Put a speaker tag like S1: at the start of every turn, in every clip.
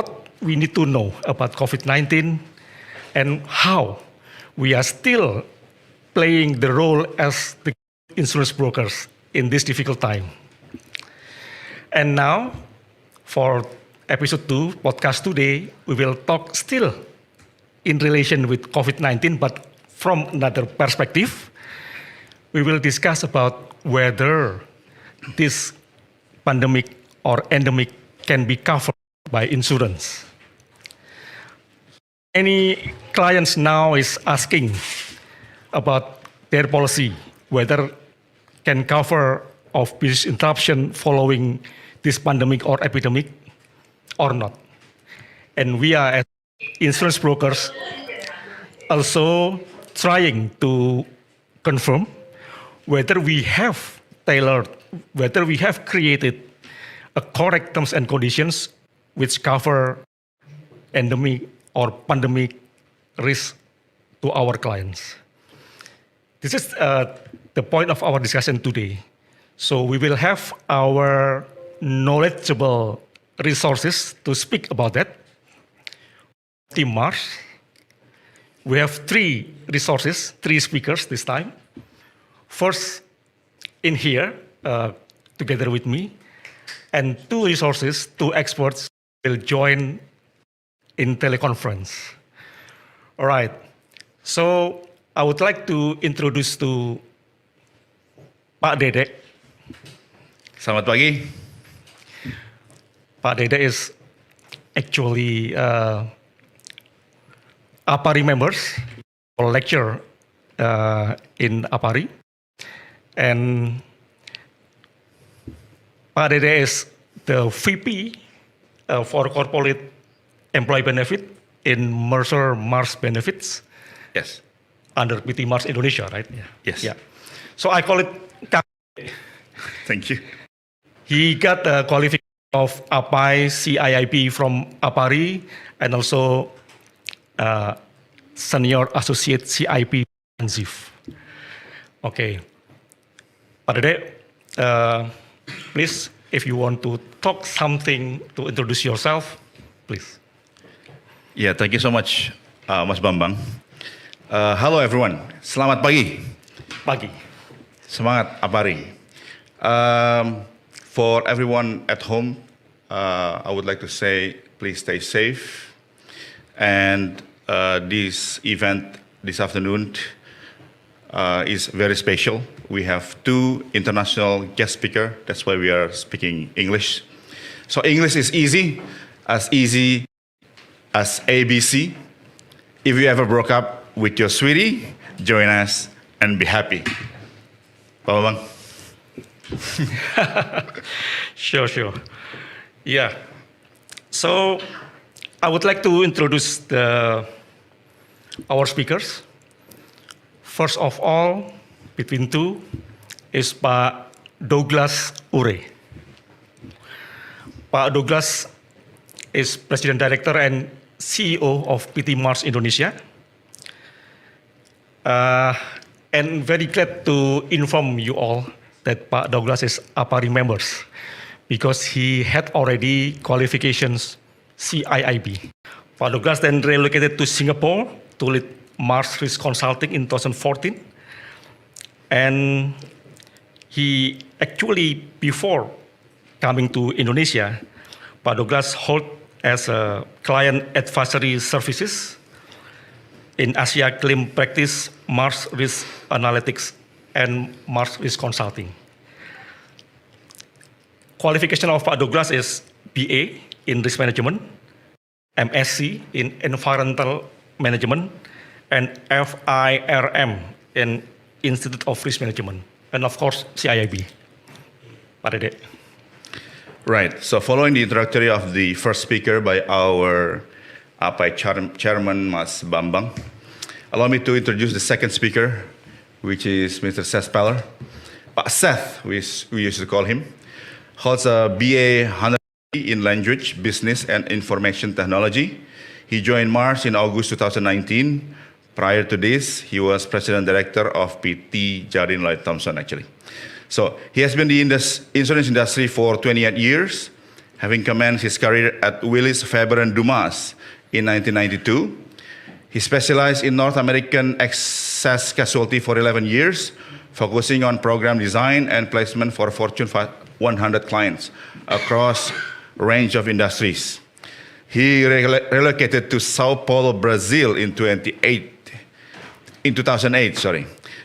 S1: what we need to know about COVID-19 and how we are still playing the role as the insurance brokers in this difficult time. And now, for episode 2, podcast today, we will talk still in relation with COVID-19, but from another perspective. We will discuss about whether this pandemic or endemic can be covered by insurance. Many clients now is asking about their policy, whether can cover of business interruption following this pandemic or epidemic or not. And we are as insurance brokers also trying to confirm whether we have tailored, whether we have created a correct terms and conditions which cover endemic or pandemic risk to our clients. This is the point of our discussion today. So we will have our knowledgeable resources to speak about that. Team Mars. We have 3 resources, 3 speakers this time. First, in here, together with me, and 2 resources, 2 experts will join in teleconference. All right, so I would like to introduce to Pak Dede.
S2: Selamat pagi.
S1: Pak Dede is actually APARI members or lecturer in APARI. And Pak Dede is the VP for corporate employee benefit in Mercer Mars Benefits.
S2: Yes.
S1: Under PT Mars Indonesia, right? Yeah.
S2: Yes.
S1: Yeah. So I call it Kak.
S2: Thank you.
S1: He got a qualification of APAI CIIP from APARI and also senior associate CIP ZIF. Okay. Pak Dede, please, if you want to talk something to introduce yourself, please.
S2: Yeah, thank you so much, Mas Bambang. Hello everyone, selamat pagi.
S1: Pagi.
S2: Semangat APARI. For everyone at home, I would like to say, please stay safe. And this event this afternoon is very special. We have 2 international guest speakers. That's why we are speaking English. So English is easy as ABC. If you ever broke up with your sweetie, join us and be happy. Pak Bambang.
S1: Sure. Yeah. So I would like to introduce our speakers. First of all, between 2 is Pak Douglas Ure. Pak Douglas is President Director and CEO of PT Mars Indonesia. And very glad to inform you all that Pak Douglas is APARI members because he had already qualifications CIIB. Pak Douglas then relocated to Singapore to lead Mars Risk Consulting in 2014. And he actually, before coming to Indonesia, Pak Douglas held as a client advisory services in Asia Claim Practice, Mars Risk Analytics, and Mars Risk Consulting. Qualification of Pak Douglas is BA in Risk Management, MSc in Environmental Management, and FIRM in Institute of Risk Management, and of course, CIIB. Pak Dede.
S2: Right, so following the introductory of the first speaker by our APAI Chairman, Mas Bambang, allow me to introduce the second speaker, which is Mr. Seth Peller. Seth, we used to call him, holds a BA in Language, Business and Information Technology. He joined Mars in August 2019. Prior to this, he was President Director of PT Jardine Lloyd Thompson, actually. So he has been in the insurance industry for 28 years, having commenced his career at Willis, Faber & Dumas in 1992. He specialized in North American excess casualty for 11 years, focusing on program design and placement for Fortune 100 clients across a range of industries. He relocated to Sao Paulo, Brazil in 2008,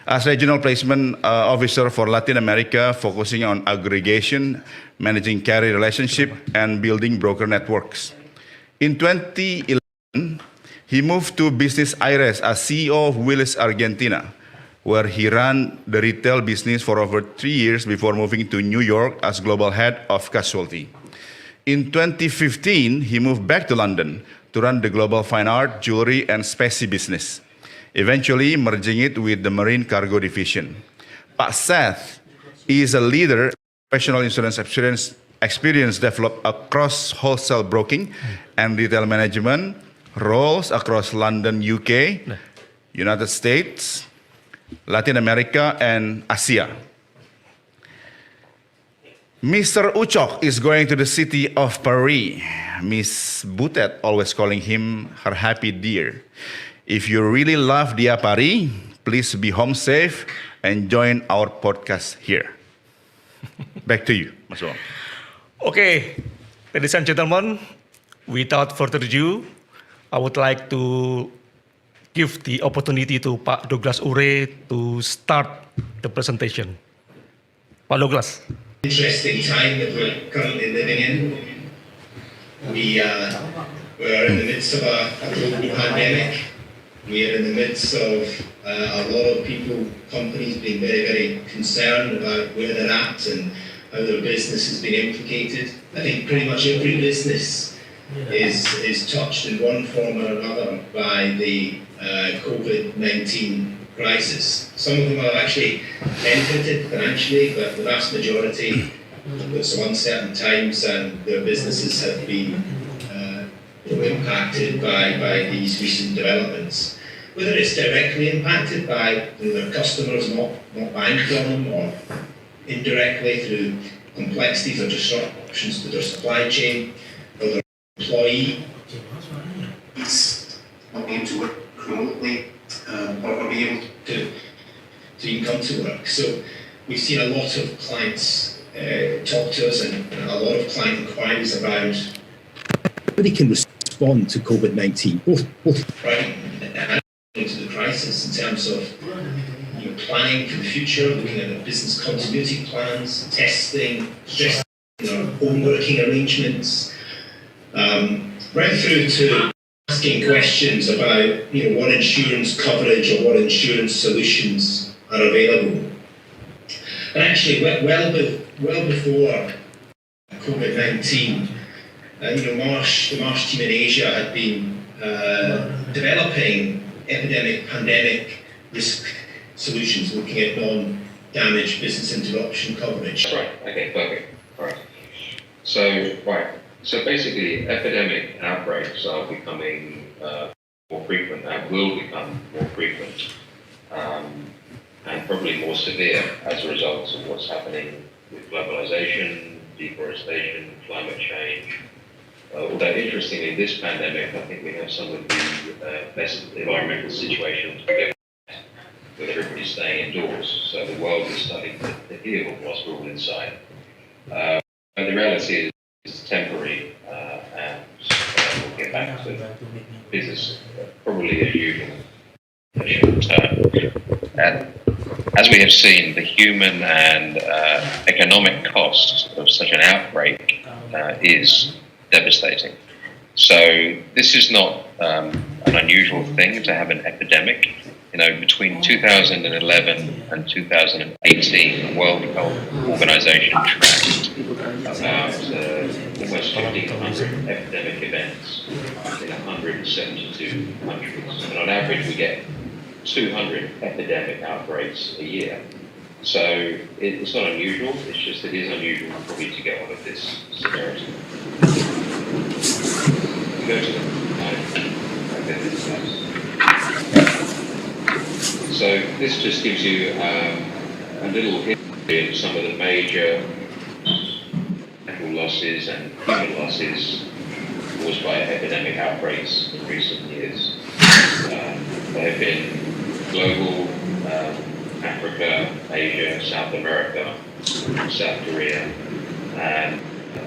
S2: as regional placement officer for Latin America, focusing on aggregation, managing carrier relationship, and building broker networks. In 2011, he moved to Business Aires as CEO of Willis Argentina, where he ran the retail business for over 3 years before moving to New York as global head of casualty. In 2015, he moved back to London to run the global fine art, jewelry, and specie business, eventually merging it with the marine cargo division. Pak Seth is a leader, professional insurance experience developed across wholesale broking and retail management, roles across London, UK, United States, Latin America, and Asia. Mr. Ucok is going to the city of Paris. Miss Butet always calling him her happy dear. If you really love the APARI, please be home safe and join our podcast here. Back to you, Mas Bambang.
S1: Okay, ladies and gentlemen, without further ado, I would like to give the opportunity to Pak Douglas Ure to start the presentation. Pak Douglas.
S3: Interesting time that we're currently living in. We're in the midst of a global pandemic. We are in the midst of a lot of people, companies being very, very concerned about where they're at and how their business has been implicated. I think pretty much every business is touched in one form or another by the COVID-19 crisis. Some of them have actually benefited financially, but the vast majority, with some uncertain times, and their businesses have been impacted by these recent developments. Whether it's directly impacted by their customers not buying from them, or indirectly through complexities or disruptions to their supply chain, or their employees not being able to work remotely, or be able to even come to work. So we've seen a lot of clients talk to us, and a lot of client inquiries about how they can respond to COVID-19, both right and into the crisis in terms of planning for the future, looking at the business continuity plans, testing, stress, home working arrangements, right through to asking questions about what insurance coverage or what insurance solutions are available. And actually, well before COVID-19, the Marsh team in Asia had been developing epidemic, pandemic risk solutions, looking at non-damage business interruption coverage.
S4: Right. Okay. Perfect. All right. So basically, epidemic outbreaks are becoming more frequent and will become more frequent, and probably more severe as a result of what's happening with globalization, deforestation, climate change. Although interestingly, this pandemic, I think we have some of the best environmental situations we've ever had, with everybody staying indoors. So the world is starting to heal whilst we're all inside. And the reality is it's temporary, and we'll get back to business probably as usual in the short term. And as we have seen, the human and economic cost of such an outbreak is devastating. So this is not an unusual thing to have an epidemic. Between 2011 and 2018, the World Health Organization tracked about almost 1,500 epidemic events in 172 countries. And on average, we get 200 epidemic outbreaks a year. So it's not unusual, it's just it is unusual probably to get one of this severity. We go to So this just gives you a little history of some of the major losses and human losses caused by epidemic outbreaks in recent years. There have been global, Africa, Asia, South America, South Korea, and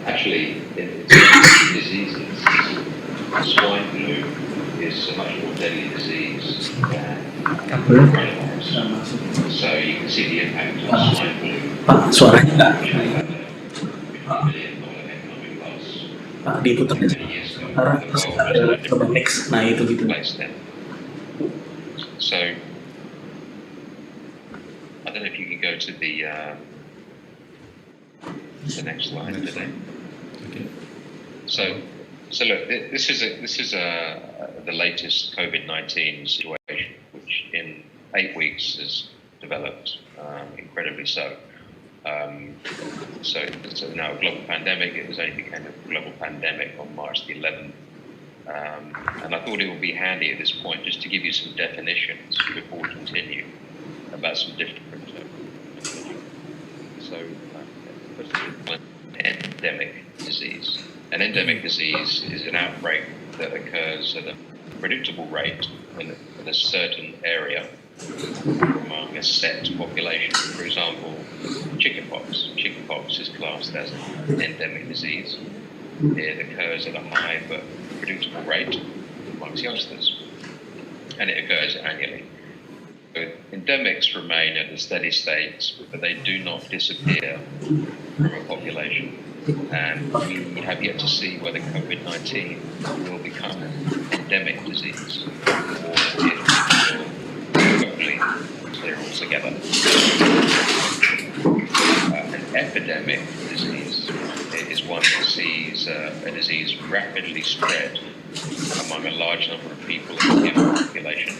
S4: actually in diseases, swine flu is a much more deadly disease than coronavirus. So you can see the impact of swine flu.
S5: Pak, suaranya nggak
S4: Which had a $50 billion economic loss
S5: Pak diputar
S4: many years ago.
S5: sekarang
S4: The
S5: terus
S4: world has
S5: ada
S4: had
S5: coba
S4: different
S5: next, nah itu gitu.
S4: place then. So I don't know if you can go to the next slide today.
S1: Okay.
S4: So look, this is the latest COVID-19 situation, which in 8 weeks has developed incredibly so. So it's now a global pandemic. It was only became a global pandemic on March the 11th. And I thought it would be handy at this point just to give you some definitions before we continue about some different. So, first of all, an endemic disease. An endemic disease is an outbreak that occurs at a predictable rate in a certain area among a set population. For example, chickenpox. Chickenpox is classed as an endemic disease. It occurs at a high but predictable rate amongst youngsters, and it occurs annually. So endemics remain at a steady state, but they do not disappear from a population. And we have yet to see whether COVID-19 will become an endemic disease, or if it will hopefully clear altogether. An epidemic disease is one that sees a disease rapidly spread among a large number of people in a given population.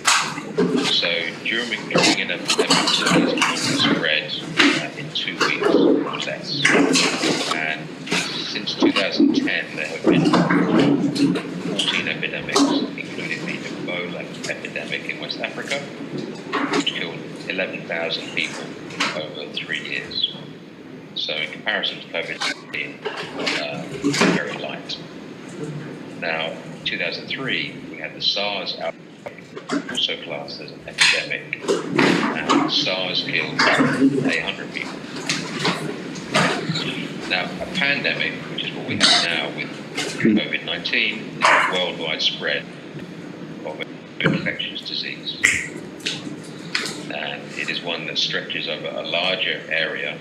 S4: So during an epidemic, disease can spread in 2 weeks or less. And since 2010, there have been 14 epidemics, including the Ebola epidemic in West Africa, which killed 11,000 people over 3 years. So in comparison to COVID-19, very light. Now, in 2003, we had the SARS outbreak, also classed as an epidemic, and SARS killed 800 people. Now, a pandemic, which is what we have now with COVID-19, is a worldwide spread of an infectious disease. And it is one that stretches over a larger area,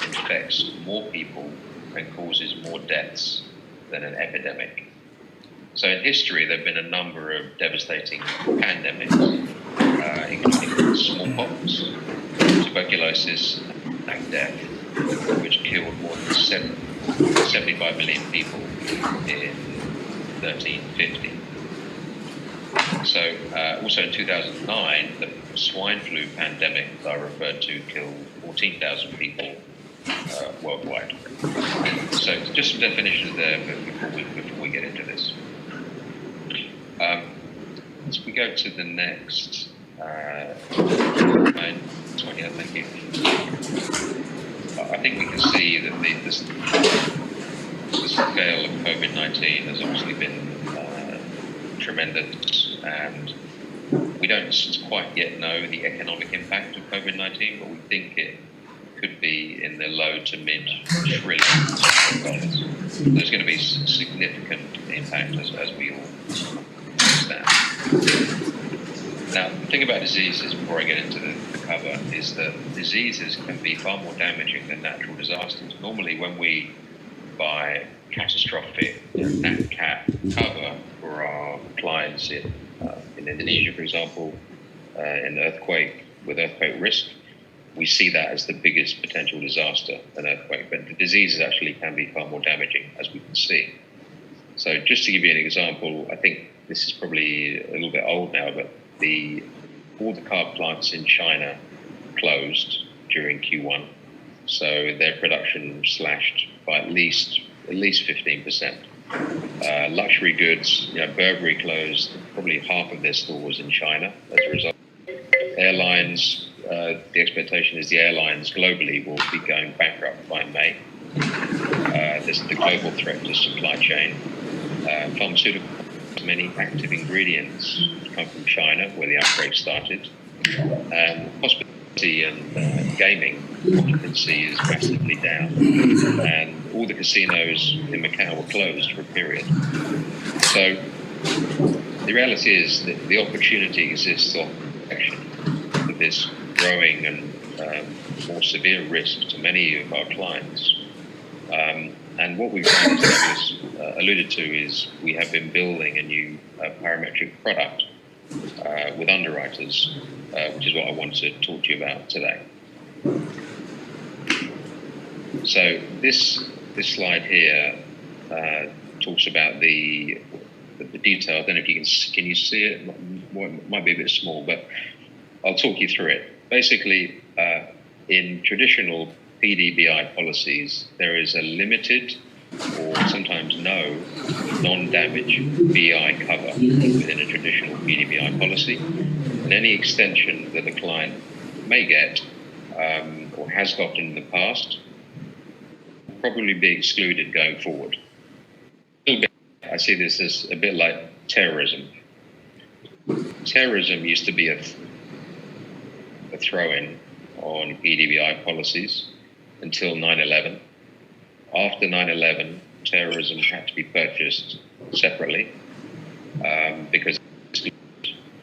S4: infects more people, and causes more deaths than an epidemic. So in history, there have been a number of devastating pandemics, including smallpox, tuberculosis, and death, which killed more than 75 million people in 1350. So also in 2009, the swine flu pandemic that I referred to killed 14,000 people worldwide. So just some definitions there before we get into this. As we go to the next slide, Sonia, thank you. I think we can see that the scale of COVID-19 has obviously been tremendous, and we don't quite yet know the economic impact of COVID-19, but we think it could be in the low to mid trillions of dollars. There's going to be significant impact as we all understand. Now, the thing about diseases, before I get into the cover, is that diseases can be far more damaging than natural disasters. Normally, when we buy catastrophic nat cat cover for our clients in Indonesia, for example, in earthquake with earthquake risk, we see that as the biggest potential disaster, an earthquake. But the diseases actually can be far more damaging, as we can see. So just to give you an example, I think this is probably a little bit old now, but all the car plants in China closed during Q1. So their production slashed by at least 15%. Luxury goods, Burberry closed probably half of their stores in China as a result. Airlines, the expectation is the airlines globally will be going bankrupt by May. this is the global threat to supply chain. Pharmaceutical, many active ingredients come from China, where the outbreak started. Hospitality and gaming occupancy is massively down, and all the casinos in Macau were closed for a period. So the reality is that the opportunity exists on protection for this growing and more severe risk to many of our clients. And what we've done, as I was alluded to, is we have been building a new parametric product with underwriters, which is what I want to talk to you about today. So this slide here talks about the detail. I don't know if can you see it? It might be a bit small, but I'll talk you through it. Basically, in traditional PDBI policies, there is a limited or sometimes no non-damage BI cover within a traditional PDBI policy. And any extension that the client may get or has gotten in the past will probably be excluded going forward. I see this as a bit like terrorism. Terrorism used to be a throw-in on PDBI policies until 9/11. After 9/11, terrorism had to be purchased separately because it's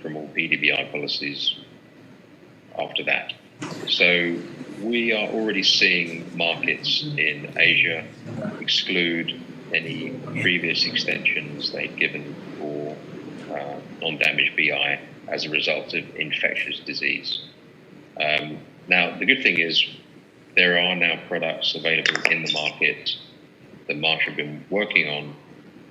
S4: from all PDBI policies after that. So we are already seeing markets in Asia exclude any previous extensions they'd given for non-damage BI as a result of infectious disease. Now, the good thing is there are now products available in the market that Marsh have been working on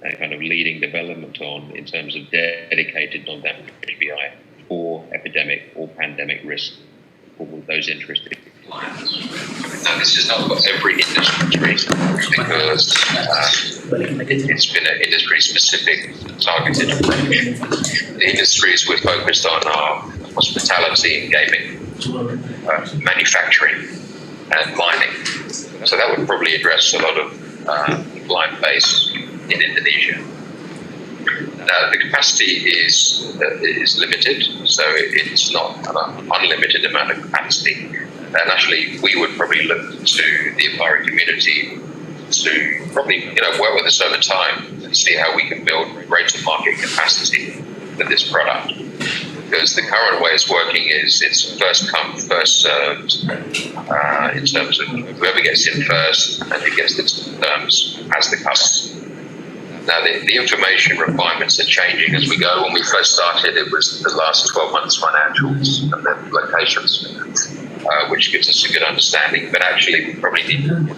S4: and kind of leading development on in terms of dedicated non-damage BI for epidemic or pandemic risk for those interested clients. Now, this is not for every industry because it's been an industry-specific targeted approach. The industries we're focused on are hospitality and gaming, manufacturing, and mining. So that would probably address a lot of the client base in Indonesia. Now, the capacity is limited, so it's not an unlimited amount of capacity. And actually, we would probably look to the APARI community to probably work with us over time and see how we can build greater market capacity for this product. Because the current way it's working is it's first come, first served in terms of whoever gets in first and who gets the terms as the cover. Now, the information requirements are changing as we go. When we first started, it was the last 12 months financials and then locations, which gives us a good understanding. But actually, we're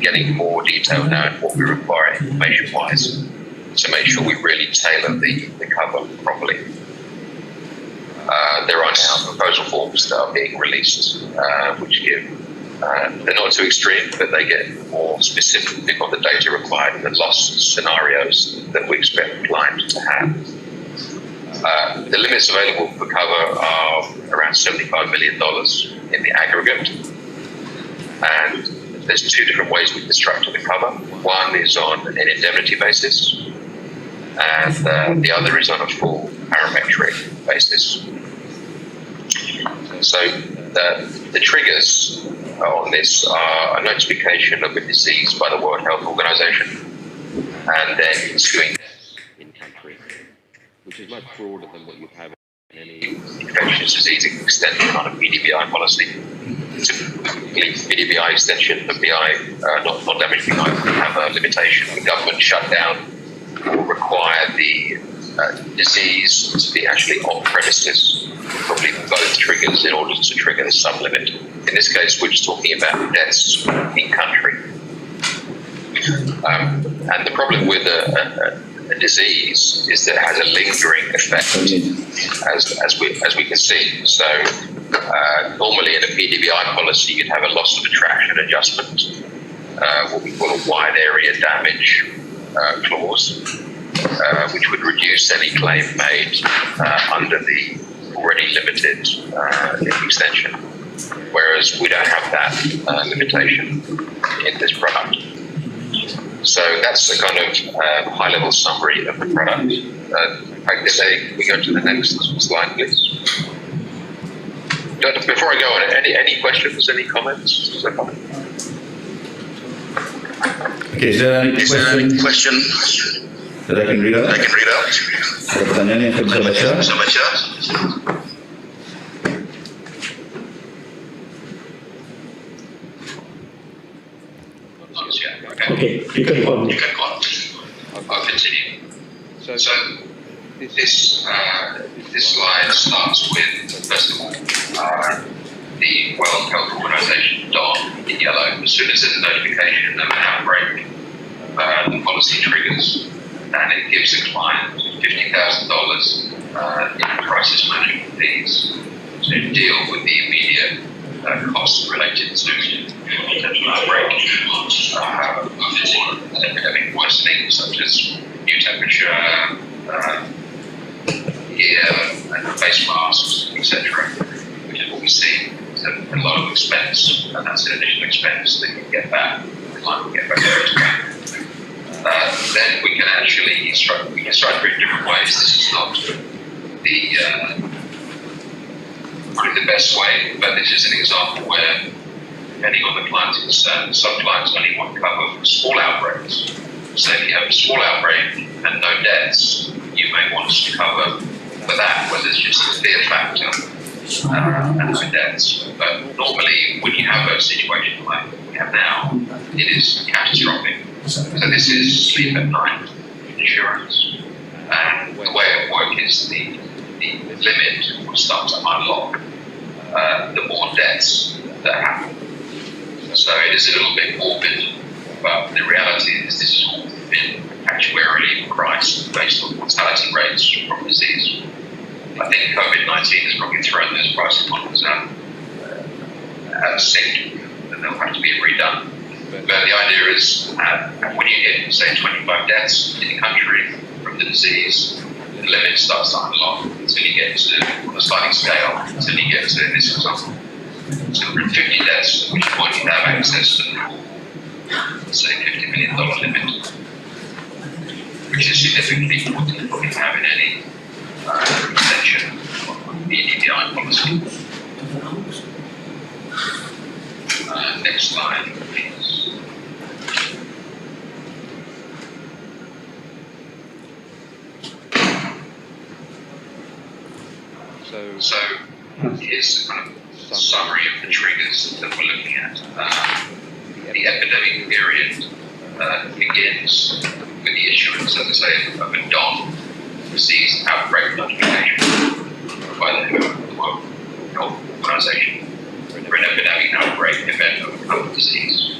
S4: getting more detail now in what we require information-wise to make sure we really tailor the cover properly. There are now proposal forms that are being released, which give, they're not too extreme, but they get more specific on the data required and the loss scenarios that we expect the client to have. The limits available for cover are around $75 million in the aggregate. And there's two different ways we constructed the cover. One is on an indemnity basis, and the other is on a full parametric basis. So the triggers on this are a notification of a disease by the World Health Organization and then ensuing deaths in country, which is much broader than what you have in any infectious disease extension on a PDBI policy. Typically, PDBI extension of BI, non-damage BI, would have a limitation. The government shutdown will require the disease to be actually on premises, probably both triggers in order to trigger the sublimit. In this case, we're just talking about deaths in country. And the problem with a disease is that it has a lingering effect, as we can see. So normally in a PDBI policy, you'd have a loss of attraction adjustment, what we call a wide area damage clause, which would reduce any claim made under the already limited extension, whereas we don't have that limitation in this product. So that's the kind of high-level summary of the product. I guess we go to the next slide, please. Before I go on, any questions, any comments so far?
S2: Okay, is there any question that I can read out? Ada pertanyaan yang saya bisa baca?
S5: Okay, you can go on.
S4: I'll continue. So this slide starts with, first of all, the World Health Organization dot in yellow. As soon as there's a notification of an outbreak, the policy triggers and it gives the client $50,000 in crisis management fees to deal with the immediate costs related to potential outbreak, epidemic worsening, such as new temperature, gear, and face masks, etc., which is what we see. So a lot of expense, and that's an additional expense that you get back. The client will get back over to back. Then we can actually structure it in different ways. This is not probably the best way, but this is an example where, depending on the client's concern, some clients only want cover for small outbreaks. So if you have a small outbreak and no deaths, you may want us to cover for that, where there's just a fear factor and no deaths. But normally, when you have a situation like we have now, it is catastrophic. So this is sleep at night insurance. And the way it works is the limit will start to unlock the more deaths that happen. So it is a little bit morbid, but the reality is this has all been actuarially priced based on mortality rates from disease. I think COVID-19 has probably thrown those pricing models out of sync, and they'll have to be redone. But the idea is when you hit, say, 25 deaths in the country from the disease, the limit starts to unlock until you get to, on a sliding scale, until you get to, in this example, 250 deaths, at which point you have access to the full, say, $50 million limit, which is significantly more than you probably have in any extension of the EDI policy. Next slide, please. So here's a kind of summary of the triggers that we're looking at. The epidemic period begins with the issuance, as I say, of a DON, disease outbreak notification by the World Health Organization for an epidemic outbreak event of a common disease.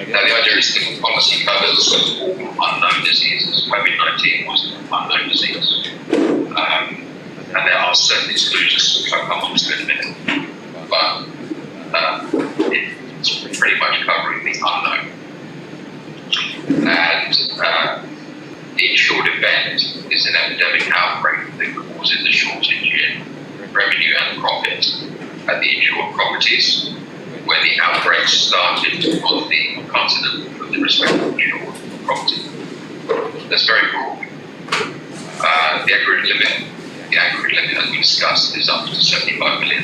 S4: Now the idea is the policy covers all unknown diseases. COVID-19 was an unknown disease. And there are certain exclusions which I'll come on to in a minute. But it's pretty much covering the unknown. And the insured event is an epidemic outbreak that causes a shortage in revenue and profit at the insured properties where the outbreak started on the continent of the respective insured property. That's very broad. The aggregate limit, as we discussed, is up to $75 million.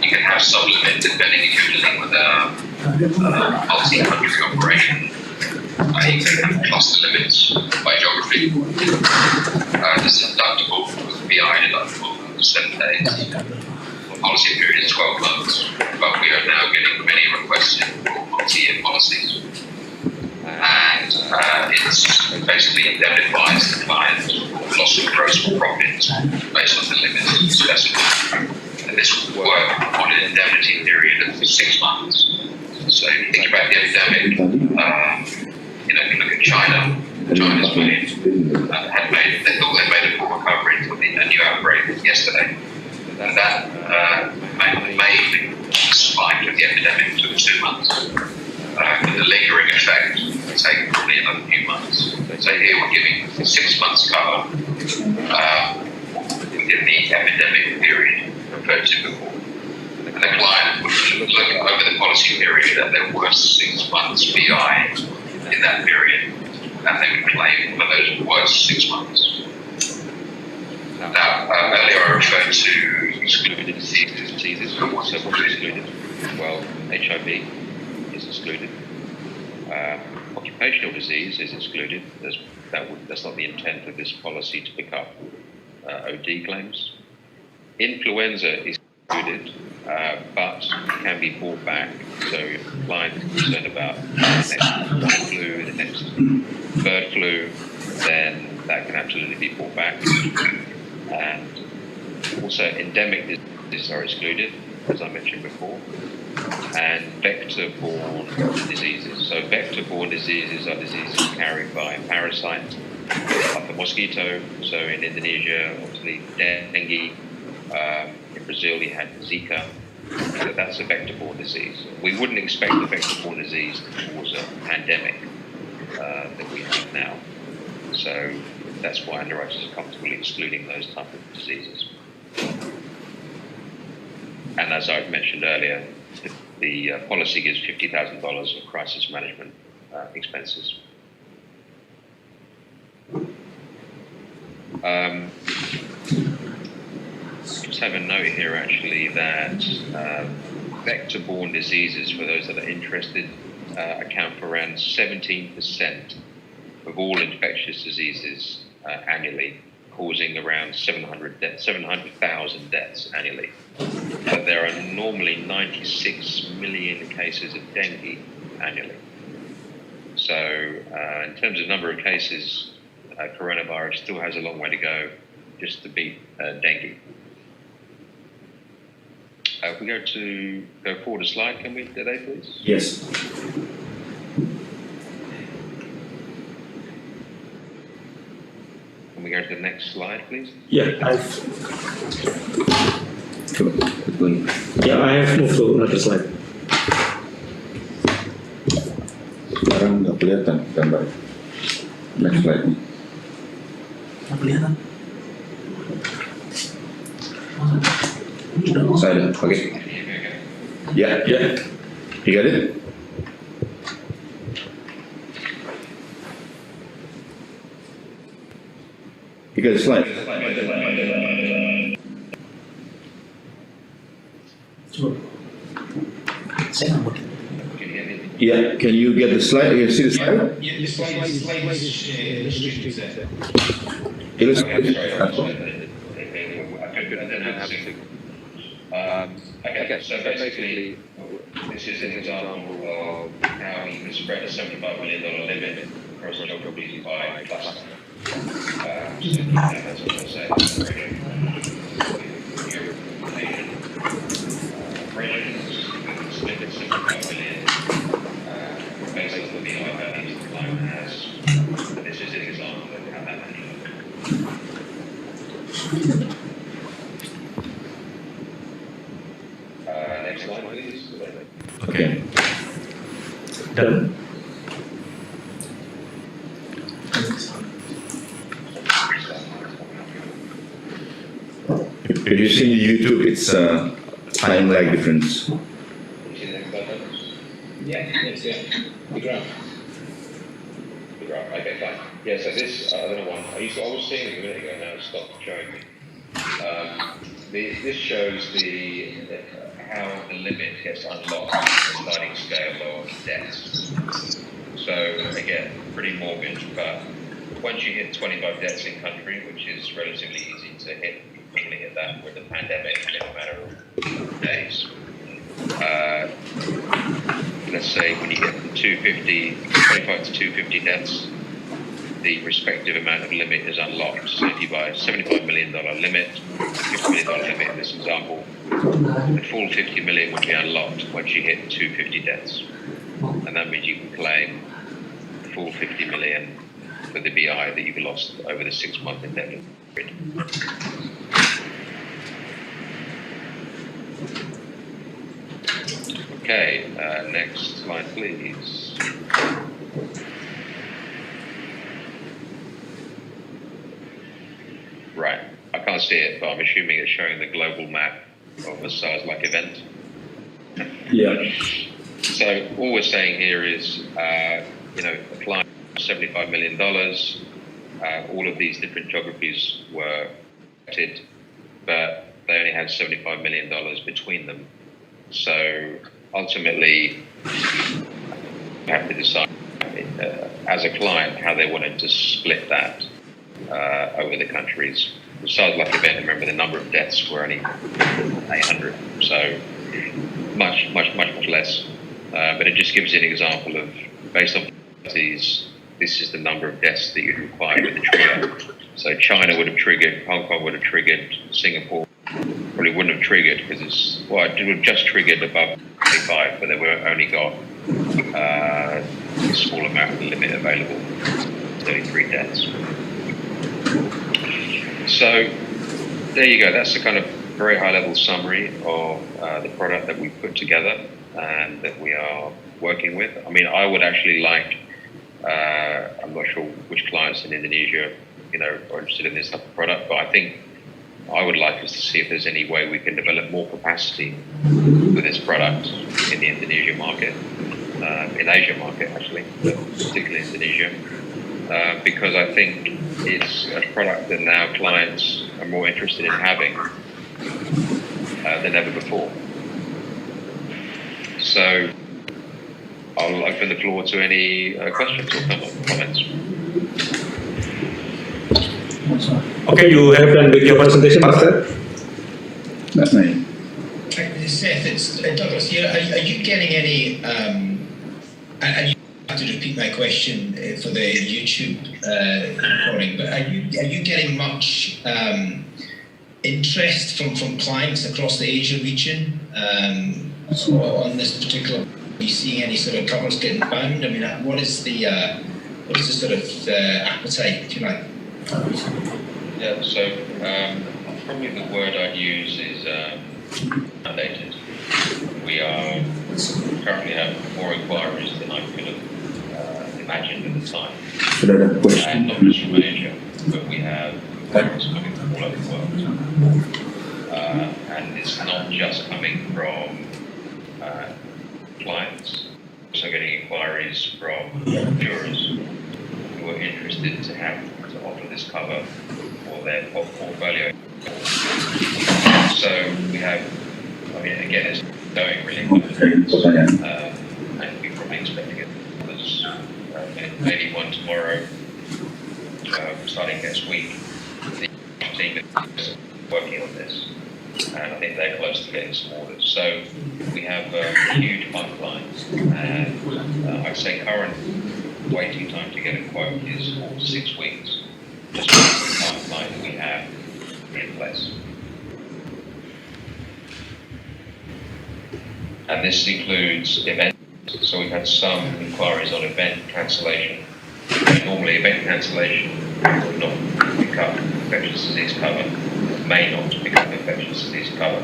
S4: You can have some limit depending if you're dealing with a multi-country operation. You can have cluster limits by geography. There's a deductible, BI deductible, for 7 days. The policy period is 12 months, but we are now getting many requests for multi-year policies. And it's basically indemnifies the client for loss of gross profit based on the limits specified. And this will work on an indemnity period of 6 months. So if you think about the epidemic, if you look at China, China's they thought they made a full recovery until a new outbreak yesterday. And that made the spike of the epidemic took 2 months. The lingering effect will take probably another few months. So here we're giving 6 months cover within the epidemic period referred to before. And the client would look over the policy period at their worst 6 months BI in that period, and they would claim for those worst 6 months. Now, earlier I referred to excluded diseases. So what's excluded? Well, HIV is excluded. Occupational disease is excluded. That's not the intent of this policy to pick up OD claims. Influenza is excluded, but can be brought back. So if the client is concerned about the next swine flu, the next bird flu, then that can absolutely be brought back. And also endemic diseases are excluded, as I mentioned before, and vector-borne diseases. So vector-borne diseases are diseases carried by a parasite, like a mosquito. So in Indonesia, obviously dengue. In Brazil, you had Zika. So that's a vector-borne disease. We wouldn't expect the vector-borne disease to cause a pandemic that we have now. So that's why underwriters are comfortable excluding those type of diseases. And as I've mentioned earlier, the policy gives $50,000 of crisis management expenses. Just have a note here actually that vector-borne diseases, for those that are interested, account for around 17% of all infectious diseases annually, causing around 700,000 deaths annually. But there are normally 96 million cases of dengue annually. So in terms of number of cases, coronavirus still has a long way to go just to beat dengue. If we go forward a slide, can we, today, please?
S5: Yes.
S4: Can we go to the next slide, please?
S5: Yeah, I have moved to another slide.
S2: Sekarang nggak kelihatan gambar. Next slide.
S5: Nggak kelihatan.
S2: Silent. Okay. Yeah.
S5: Ya,
S2: You got it? You got a slide.
S5: coba. Saya nggak mau.
S2: Yeah. Can you get the slide? You see the slide?
S3: Yeah, the slide is illustrated there.
S2: Illustrate.
S4: Okay, so basically, this is an example of how you can spread a $75 million limit across geographies by cluster. So that's what I'm saying. Operations, split it $75 million based on the BI values the client has. So this is an example of how that may look. Next slide, please.
S2: Okay.
S5: Dan
S2: If you see YouTube, it's time lag difference.
S3: Yeah, the graph.
S4: Okay, fine. Yeah, so this other one, I was seeing it a minute ago, now it's stopped showing me. This shows how the limit gets unlocked on the sliding scale of deaths. So again, pretty morbid, but once you hit 25 deaths in country, which is relatively easy to hit, you quickly hit that with the pandemic in a matter of days. Let's say when you get from 25 to 250 deaths, the respective amount of limit is unlocked. So if you buy a $75 million limit, $50 million limit in this example, the full 50 million will be unlocked once you hit 250 deaths. And that means you can claim the full 50 million for the BI that you've lost over the 6-month indefinite period. Okay, next slide, please. Right, I can't see it, but I'm assuming it's showing the global map of a SARS-like event.
S5: yeah,
S4: So all we're saying here is applied $75 million. All of these different geographies were affected, but they only had $75 million between them. So ultimately, you have to decide as a client how they wanted to split that over the countries. The size like event, remember the number of deaths were only 800, so much less. But it just gives you an example of, based on these, this is the number of deaths that you'd require with the trigger. So China would have triggered, Hong Kong would have triggered, Singapore probably wouldn't have triggered because it would have just triggered above 25, but they were only got a small amount of the limit available, 33 deaths. So there you go. That's the kind of very high-level summary of the product that we put together and that we are working with. I mean, I would actually like, I'm not sure which clients in Indonesia, are interested in this type of product, but I think I would like us to see if there's any way we can develop more capacity with this product in the Indonesia market, in Asia market actually, but particularly Indonesia, because I think it's a product that now clients are more interested in having than ever before. So I'll open the floor to any questions or comments.
S1: Okay, you have done with your presentation, Master.
S5: That's me.
S3: Seth, it's Douglas here. Are you getting any, and you have to repeat my question for the YouTube recording, but are you getting much interest from clients across the Asia region on this particular? Are you seeing any sort of covers getting bound? I mean, what is the sort of appetite, if you like?
S4: Yeah, so probably the word I'd use is mandated. We are currently have more inquiries than I could have imagined at the time. And not just from Asia, but we have inquiries coming from all over the world. And it's not just coming from clients, also getting inquiries from jurors who are interested to offer this cover for their portfolio. So we have, I mean, again, it's going really well. And we're probably expecting it. There's maybe one tomorrow, starting next week. The team is working on this, and I think they're close to getting some orders. So we have a huge pipeline, and I'd say current waiting time to get a quote is 4 to 6 weeks, just because of the pipeline that we have in place. And this includes events. So we've had some inquiries on event cancellation. Normally event cancellation would not pick up infectious disease cover, may not pick up infectious disease cover.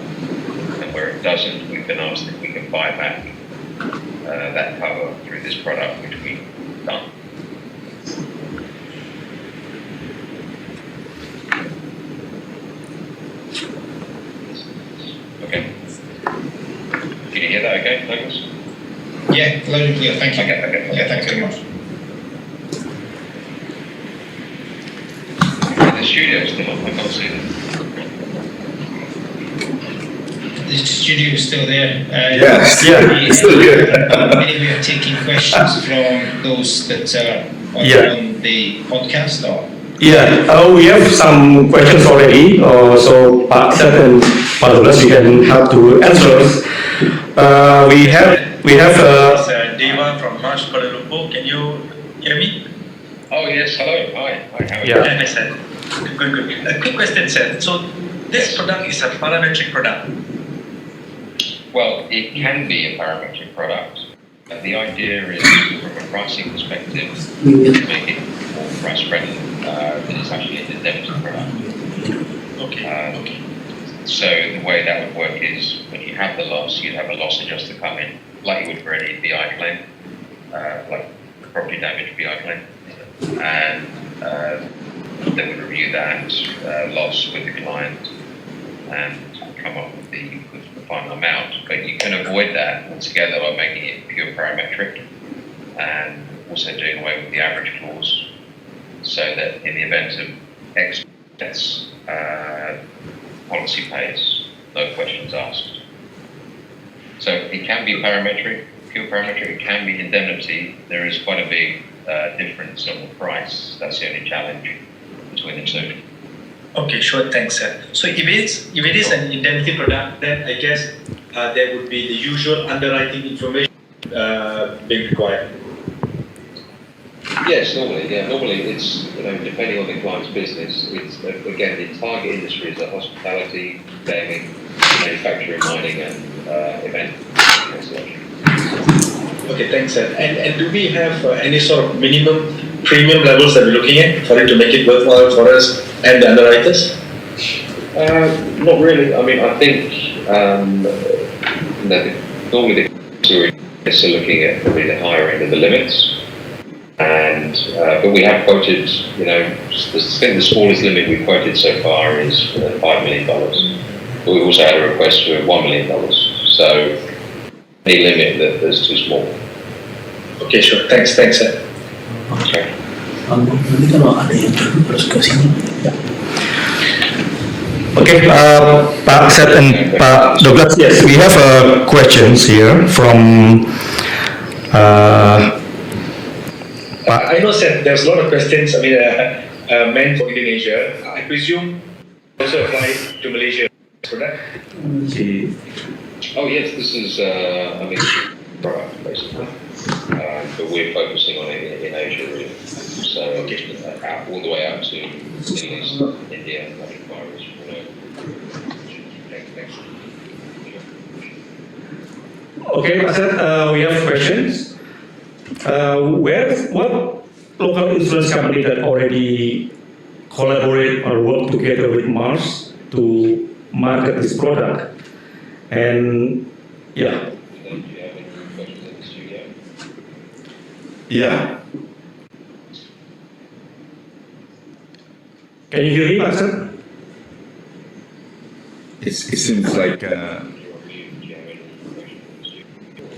S4: And where it doesn't, we've been asked if we can buy back that cover through this product, which we've done. Okay. Can you hear that okay, Douglas?
S3: Yeah, loud and clear. Thank you.
S4: Okay.
S3: Yeah, thanks very much.
S4: The studio still on, I can't see them.
S3: The studio is still there.
S5: Yes, yeah, it's still here.
S3: Maybe we are taking questions from those that are on the podcast, or?
S1: Yeah, we have some questions already. So Pak Seth and Pak Douglas, you can help to answer. We have.
S6: It's Deva from Marsh, Kuala Lumpur. Can you hear me?
S4: Oh yes, hello, hi, how are you?
S1: Yeah.
S6: Hi, Seth. Good. A quick question, Seth. So this product is a parametric product.
S4: Well, it can be a parametric product. The idea is, from a pricing perspective, to make it more price friendly. That it's actually an indemnity product.
S6: Okay.
S4: So the way that would work is, when you have the loss, you'd have a loss adjuster come in, like you would for any BI claim, like property damage BI claim, and they would review that loss with the client and come up with the final amount. But you can avoid that altogether by making it pure parametric. And also doing away with the average clause, so that in the event of excess, policy pays, no questions asked. So it can be parametric, pure parametric, it can be indemnity. There is quite a big difference on the price. That's the only challenge between the two.
S6: Okay, sure, thanks, sir. So if it is an indemnity product, then I guess there would be the usual underwriting information being required.
S4: Yes, normally, yeah. Normally it's, depending on the client's business, it's, again, the target industries are hospitality, gaming, manufacturing, mining, and event.
S6: Okay, thanks, sir. And do we have any sort of minimum premium levels that we're looking at for it to make it worthwhile for us and the underwriters?
S4: Not really. I mean, I think normally the clients are looking at probably the higher end of the limits. And but we have quoted, I think the smallest limit we've quoted so far is $5 million. But we've also had a request for $1 million. So any limit that's too small.
S6: Okay, sure. Thanks, sir.
S4: Okay.
S7: Nanti kalau ada yang terus ke sini.
S1: Okay, Pak Seth and Pak Douglas, yes, we have questions here from
S6: I know, sir, there's a lot of questions, meant for Indonesia. I presume also apply to Malaysia product?
S4: Oh yes, this is a mixed product basically, but we're focusing on it in Asia really. So all the way out to Middle East, India, and other environments.
S1: Okay, Pak Seth, we have questions. What local insurance company that already collaborate or work together with Mars to market this product? And yeah.
S4: Do you have any questions in the studio?
S2: Yeah.
S1: Can you hear me, Pak Seth?
S2: It seems like
S4: Do you have any questions in the studio?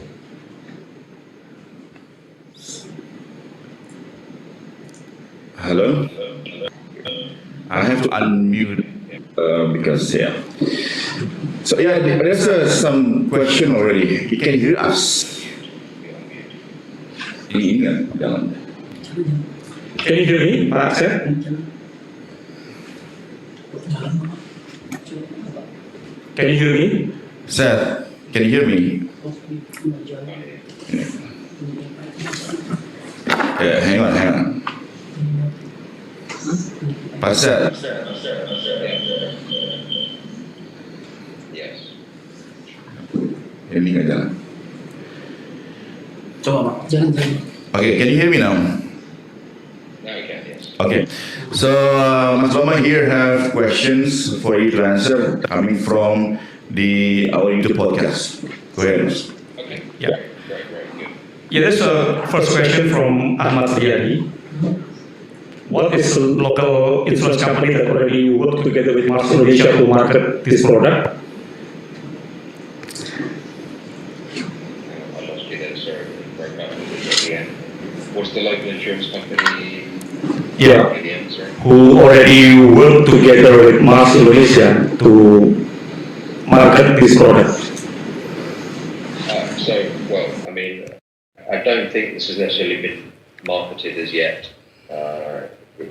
S2: hello. I have to unmute because yeah. So yeah, there's some question already. You can hear us. Ini kan jalan.
S1: Can you hear me, Pak Seth? Can you hear me?
S2: Seth, can you hear me? Yeah, hang on. Pak Seth.
S4: Yes.
S2: Ini nggak jalan.
S7: Coba Pak, jalan.
S2: Okay, can you hear me now?
S4: Now we can, yes.
S2: Okay, so Mas Loma here have questions for you to answer coming from our YouTube podcast. Go ahead.
S4: Okay.
S1: Yeah.
S4: Great, good.
S1: Yeah, there's a first question from Ahmad Riyadi. What is a local insurance company that already work together with Mars Indonesia to market this product?
S4: I lost you there, sorry. Broke up at the end. What's the local insurance company?
S1: Yeah.
S4: At the end, sorry.
S1: Who already work together with Mars Indonesia to market this product?
S4: I don't think this has necessarily been marketed as yet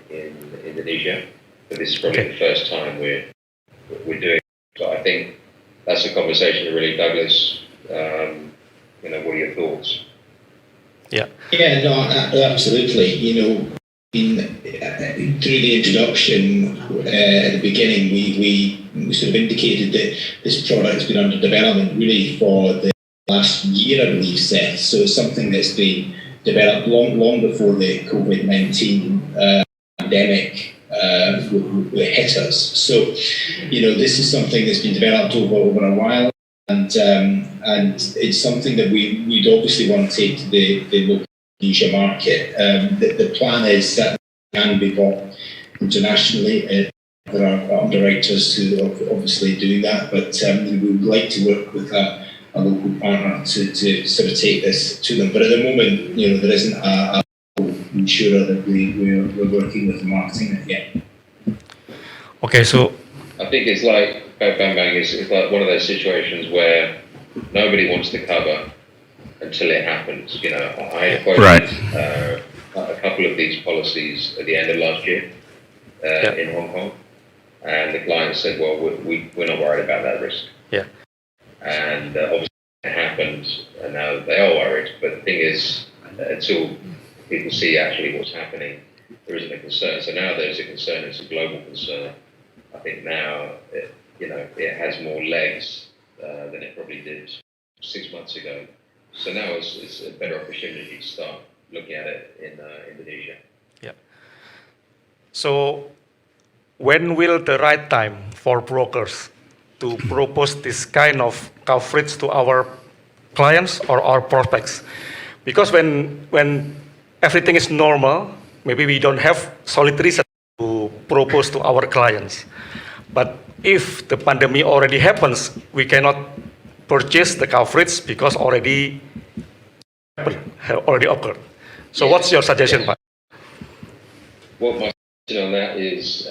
S4: in Indonesia, but this is probably the first time we're doing it. So I think that's a conversation that really, Douglas, what are your thoughts?
S3: Yeah, no, absolutely. Through the introduction at the beginning, we sort of indicated that this product's been under development really for the last year, I believe, Seth. So it's something that's been developed long before the COVID-19 pandemic hit us. So, this is something that's been developed over a while, and it's something that we'd obviously want to take to the local Indonesia market. The plan is that it can be bought internationally. There are underwriters who are obviously doing that, but we would like to work with a local partner to sort of take this to them. But at the moment, there isn't a
S5: ensure that we're working with marketing again.
S1: Okay, so
S4: I think it's like Bambang is it's like one of those situations where nobody wants to cover until it happens. You know, I quoted
S2: Right.
S4: A couple of these policies at the end of last year in Hong Kong, and the client said, "Well, we're not worried about that risk."
S1: yeah,
S4: And obviously it happened, and now they are worried. But the thing is, until people see actually what's happening, there isn't a concern. So now there's a concern. It's a global concern. I think now, it has more legs than it probably did 6 months ago. So now it's a better opportunity to start looking at it in Indonesia.
S1: yeah. So when will the right time for brokers to propose this kind of coverage to our clients or our prospects? Because when everything is normal, maybe we don't have solid reason to propose to our clients. But if the pandemic already happens, we cannot purchase the coverage because already occurred. So what's your suggestion, Pak?
S4: What my suggestion on that is,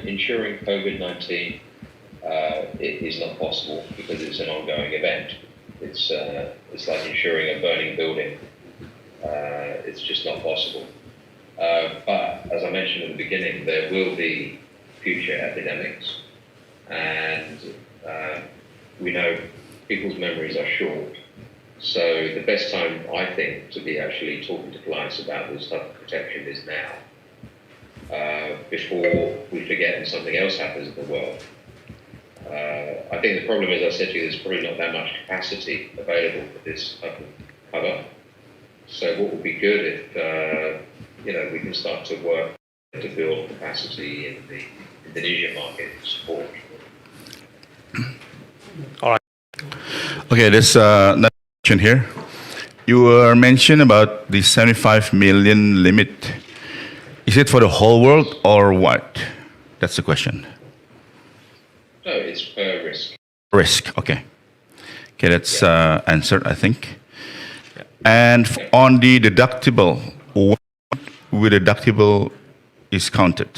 S4: insuring COVID-19 it is not possible because it's an ongoing event. It's like insuring a burning building. It's just not possible. But as I mentioned at the beginning, there will be future epidemics, and we know people's memories are short. So the best time, I think, to be actually talking to clients about this type of protection is now, before we forget and something else happens in the world. I think the problem is, I said to you, there's probably not that much capacity available for this type of cover. So what would be good if we can start to work to build capacity in the Indonesian market to support.
S1: All right.
S2: Okay, there's another question here. You were mentioned about the 75 million limit. Is it for the whole world or what? That's the question.
S4: No, it's per risk.
S2: Risk, okay. Okay, that's answered, I think. And on the deductible, what with deductible is counted?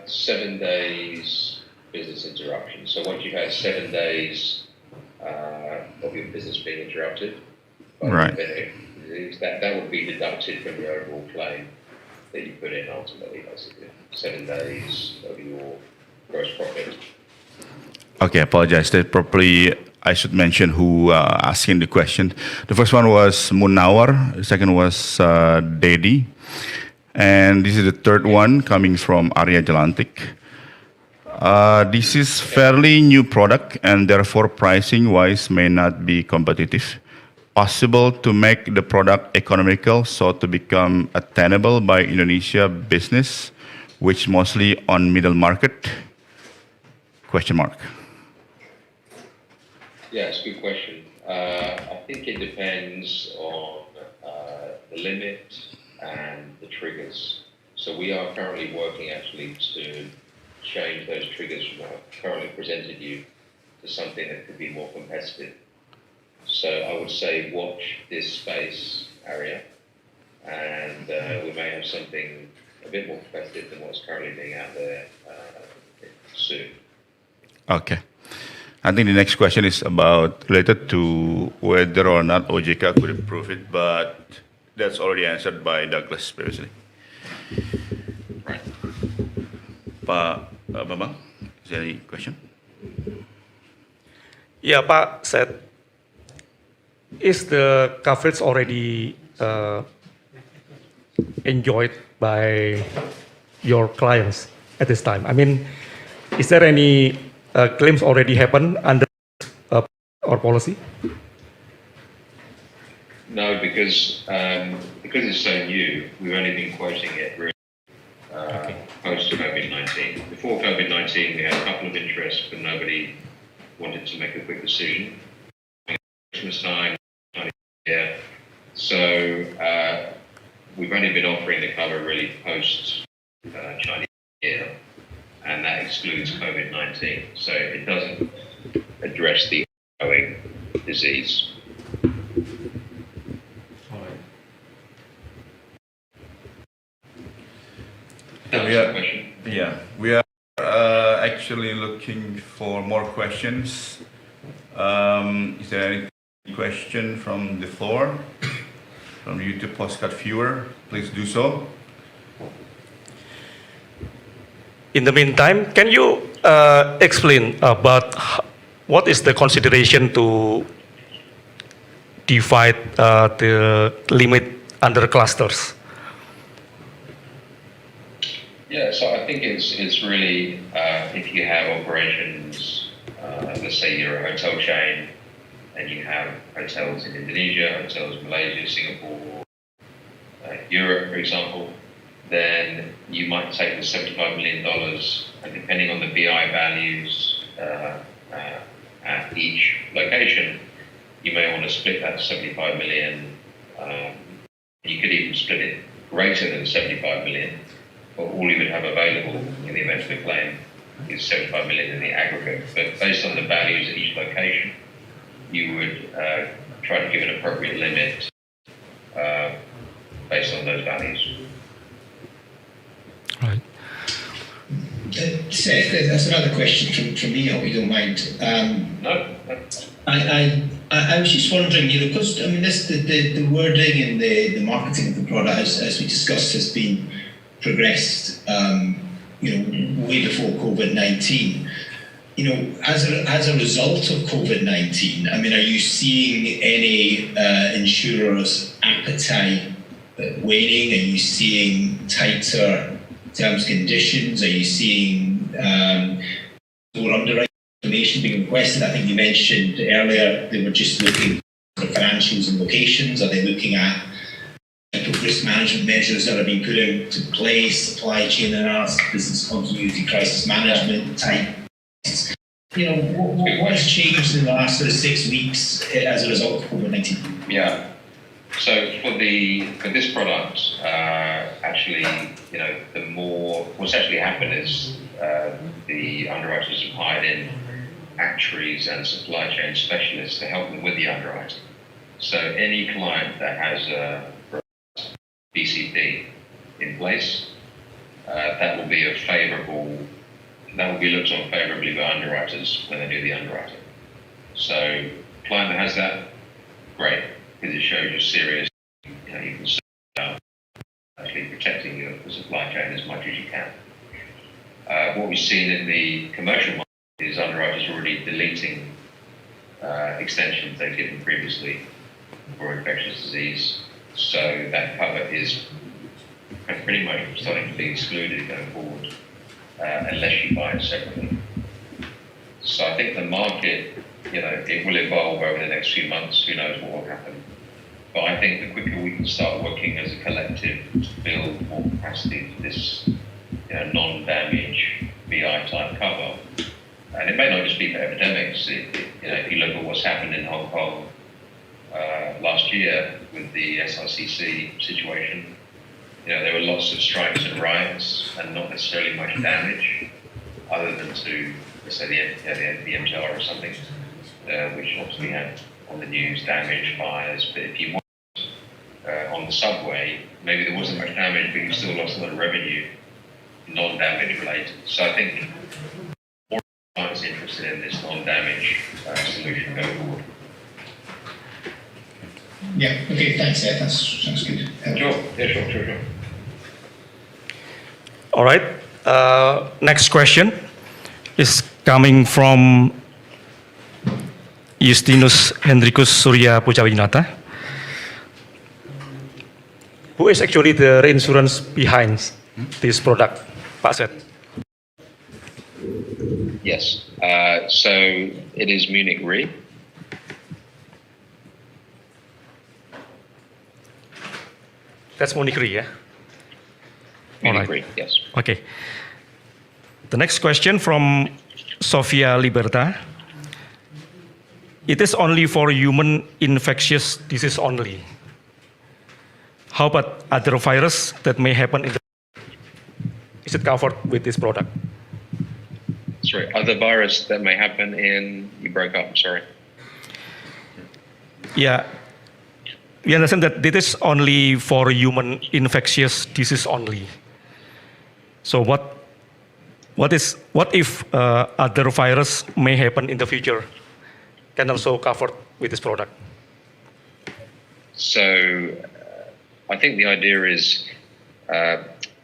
S4: 7 days business interruption. So once you've had 7 days of your business being interrupted,
S2: Right.
S4: that would be deducted from the overall claim that you put in ultimately, basically. 7 days of your gross profit.
S2: Okay, I apologize. That probably I should mention who asking the question. The first one was Munawar. The second was Dedi. And this is the third one coming from Arya Jalantik. This is fairly new product and therefore pricing wise may not be competitive. Possible to make the product economical so to become attainable by Indonesia business, which mostly on middle market? Question mark.
S4: Yeah, it's a good question. I think it depends on the limit and the triggers. So we are currently working actually to change those triggers from what I've currently presented you to something that could be more competitive. So I would say watch this space area, and we may have something a bit more competitive than what's currently being out there soon.
S2: Okay. I think the next question is about related to whether or not OJK could approve it, but that's already answered by Douglas previously. Right. Pak Bambang, is there any question?
S1: Yeah, Pak said, is the coverage already enjoyed by your clients at this time? I mean, is there any claims already happened under our policy?
S4: No, because it's so new, we've only been quoting it really post COVID-19. Before COVID-19, we had a couple of interests, but nobody wanted to make a quick decision. Christmas time, yeah. So we've only been offering the cover really post Chinese New Year, and that excludes COVID-19. So it doesn't address the ongoing disease. That was the question.
S2: Yeah, we are actually looking for more questions. Is there any question from the floor? From YouTube postcard viewer, please do so.
S1: In the meantime, can you explain about what is the consideration to divide the limit under clusters?
S4: Yeah, so I think it's really if you have operations, let's say you're a hotel chain and you have hotels in Indonesia, hotels in Malaysia, Singapore, Europe, for example, then you might take the $75 million and depending on the BI values at each location, you may want to split that 75 million. You could even split it greater than 75 million, but all you would have available in the event of a claim is 75 million in the aggregate. But based on the values at each location, you would try to give an appropriate limit based on those values.
S1: Right.
S3: Seth, that's another question from me. I hope you don't mind.
S4: No.
S3: I was just wondering, because I mean, the wording and the marketing of the product, as we discussed, has been progressed, way before COVID-19. As a result of COVID-19, I mean, are you seeing any insurers' appetite waning? Are you seeing tighter terms and conditions? Are you seeing more underwriting information being requested? I think you mentioned earlier they were just looking for financials and locations. Are they looking at risk management measures that are being put into place, supply chain analysis, business continuity, crisis management type? What has changed in the last 6 weeks as a result of COVID-19?
S4: Yeah. So for this product, actually, what's actually happened is the underwriters have hired in actuaries and supply chain specialists to help them with the underwriting. So any client that has a BCP in place, that will be looked on favourably by underwriters when they do the underwriting. So client that has that, great, because it shows you're serious. You can see about actually protecting the supply chain as much as you can. What we've seen in the commercial market is underwriters already deleting extensions they've given previously for infectious disease. So that cover is pretty much starting to be excluded going forward, unless you buy it separately. So I think the market, it will evolve over the next few months. Who knows what will happen? But I think the quicker we can start working as a collective to build more capacity for this non-damage BI type cover, and it may not just be for epidemics. If you look at what's happened in Hong Kong last year with the SRCC situation, there were lots of strikes and riots and not necessarily much damage other than to, let's say, the MTR or something, which obviously had on the news damage, fires. But if you want on the subway, maybe there wasn't much damage, but you still lost a lot of revenue, non-damage related. So I think more clients interested in this non-damage solution going forward.
S3: Yeah, okay, thanks, Seth. Sounds good.
S4: Sure. Yeah, sure.
S1: All right. Next question is coming from Justinus Hendrikus Surya Pucawinata, who is actually the reinsurance behind this product, Pak Seth.
S4: Yes. So it is Munich Re.
S1: That's Munich Re, yeah?
S4: Munich Re, yes.
S1: Okay. The next question from Sofia Liberta. It is only for human infectious disease only. How about other virus that may happen in the... Is it covered with this product?
S4: Sorry, other virus that may happen in... You broke up, sorry.
S1: Yeah. We understand that this is only for human infectious disease only. So what if other virus may happen in the future can also covered with this product?
S4: So I think the idea is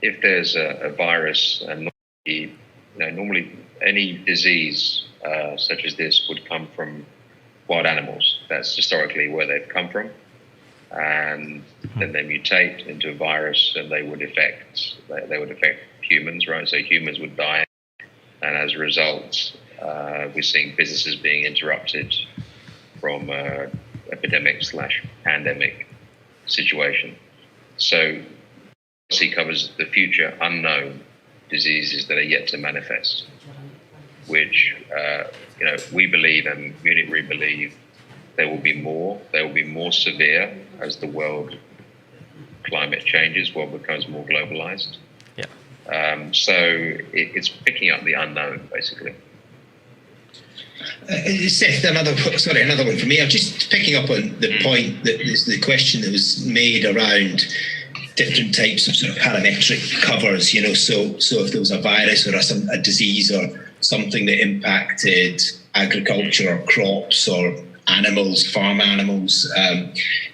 S4: if there's a virus, and normally any disease such as this would come from wild animals. That's historically where they've come from. And then they mutate into a virus, and they would affect humans, right? So humans would die, and as a result, we're seeing businesses being interrupted from epidemic/pandemic situation. So policy covers the future unknown diseases that are yet to manifest, which we believe and Munich Re believe there will be more. They will be more severe as the world climate changes, world becomes more globalized.
S1: Yeah.
S4: So it's picking up the unknown, basically.
S3: Seth, another one for me. I'm just picking up on the point that is the question that was made around different types of sort of parametric covers. So if there was a virus or a disease or something that impacted agriculture or crops or animals, farm animals,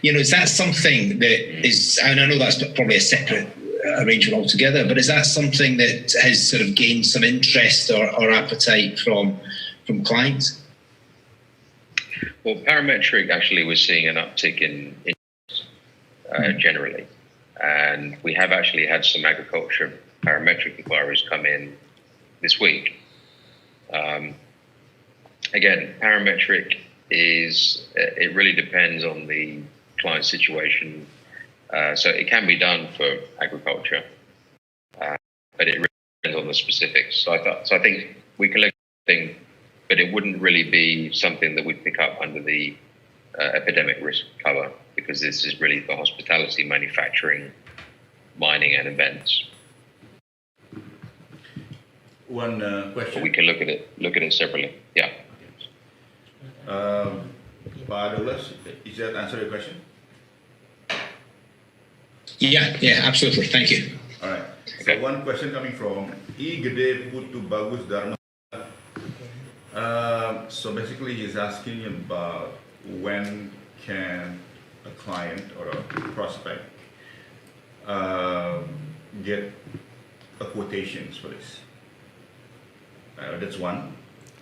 S3: is that something that is? And I know that's probably a separate arrangement altogether, but is that something that has sort of gained some interest or appetite from clients?
S4: Well, parametric, actually, we're seeing an uptick in generally. And we have actually had some agriculture parametric inquiries come in this week. Again, parametric it really depends on the client situation. So it can be done for agriculture, but it really depends on the specifics. So I think we collect thing, but it wouldn't really be something that we pick up under the epidemic risk cover, because this is really for hospitality, manufacturing, mining, and events.
S2: One question.
S4: But we can look at it separately. Yeah.
S2: Pak Douglas, is that answer your question?
S3: Yeah, absolutely. Thank you.
S2: All right.
S4: Okay.
S2: So one question coming from I Gede Putu Bagus Dharma. So basically, he's asking about when can a client or a prospect get a quotations for this. That's one.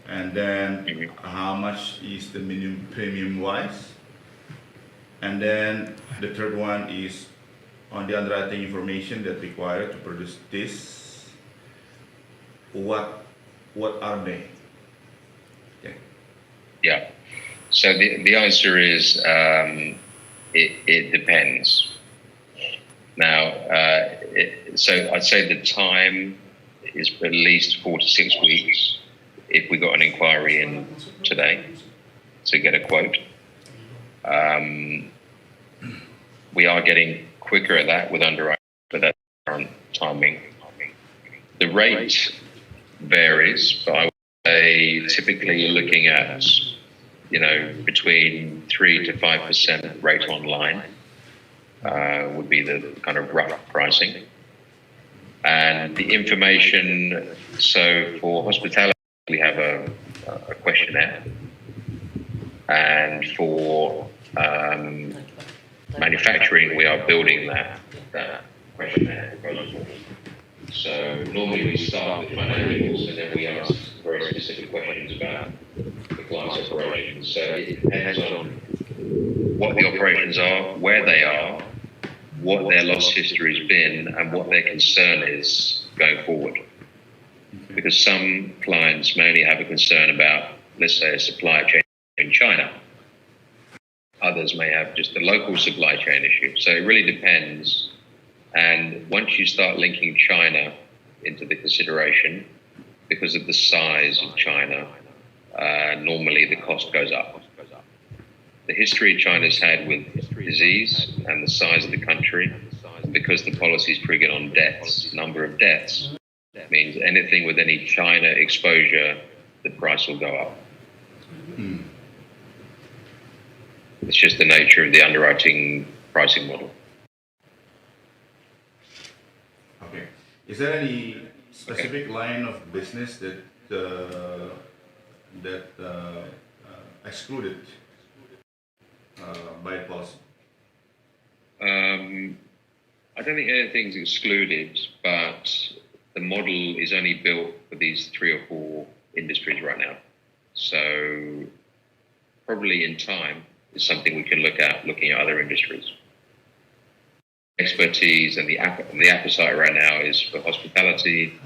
S2: And then how much is the minimum premium wise? And then the third one is on the underwriting information that required to produce this. What are they? Okay.
S4: Yeah. So the answer is it depends. Now, so I'd say the time is at least 4 to 6 weeks if we got an inquiry in today to get a quote. We are getting quicker at that with underwriting, but that's current timing. The rate varies, but I would say typically you're looking at, between 3 to 5% rate online would be the kind of rough pricing. And the information, so for hospitality, we have a questionnaire. And for manufacturing, we are building that questionnaire proposal. So normally we start with financials, and then we ask very specific questions about the client's operations. So it depends on what the operations are, where they are, what their loss history has been, and what their concern is going forward. Because some clients may only have a concern about, let's say, a supply chain in China. Others may have just a local supply chain issue. So it really depends. And once you start linking China into the consideration, because of the size of China, normally the cost goes up. The history China's had with disease and the size of the country, because the policy is triggered on deaths, number of deaths, means anything with any China exposure, the price will go up. It's just the nature of the underwriting pricing model.
S2: Okay. Is there any specific line of business that excluded by policy?
S4: I don't think anything's excluded, but the model is only built for these 3 or 4 industries right now. So probably in time is something we can look at, looking at other industries. Expertise and the appetite right now is for hospitality,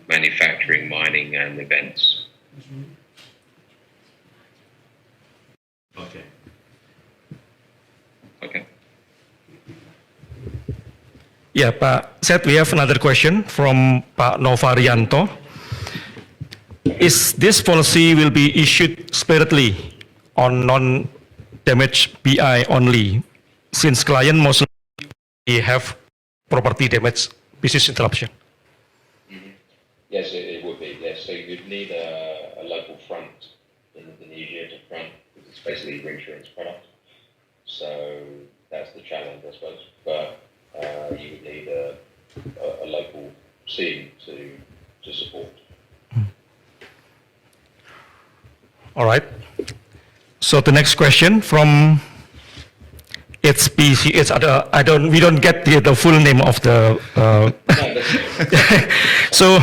S4: manufacturing, mining, and events.
S2: Okay.
S4: Okay.
S1: Yeah, Pak Seth, we have another question from Pak Novarianto. Is this policy will be issued separately on non-damage BI only, since client mostly have property damage business interruption?
S4: Yes, it would be. Yes, so you'd need a local front in Indonesia to front, because it's basically a reinsurance product. So that's the challenge, I suppose. But you would need a local team to support.
S1: All right. So the next question from HPC. We don't get the full name of the. So,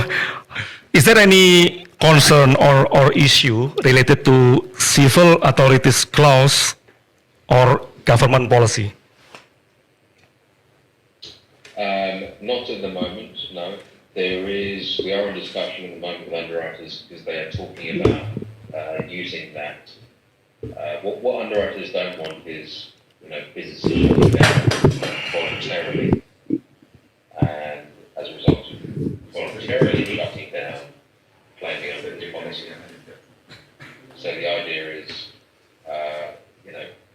S1: is there any concern or issue related to civil authorities clause or government policy?
S4: Not at the moment, no. We are in discussion at the moment with underwriters, because they are talking about using that. What underwriters don't want is, businesses shutting down voluntarily, and as a result of voluntarily shutting down, claiming under this policy. So the idea is,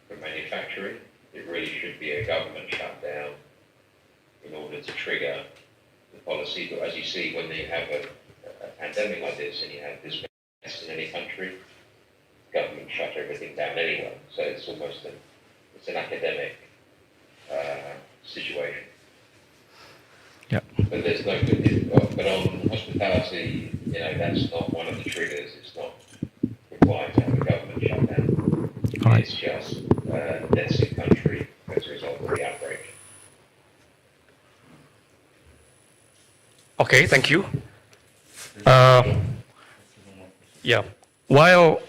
S4: for manufacturing, it really should be a government shutdown in order to trigger the policy. But as you see, when you have a pandemic like this and you have this in any country, government shut everything down anyway. So it's almost an academic situation.
S1: Yeah.
S4: But there's no but on hospitality, that's not one of the triggers. It's not required to have a government shutdown.
S1: Right.
S4: It's just deaths in country as a result of the outbreak.
S1: Okay, thank you. Yeah. While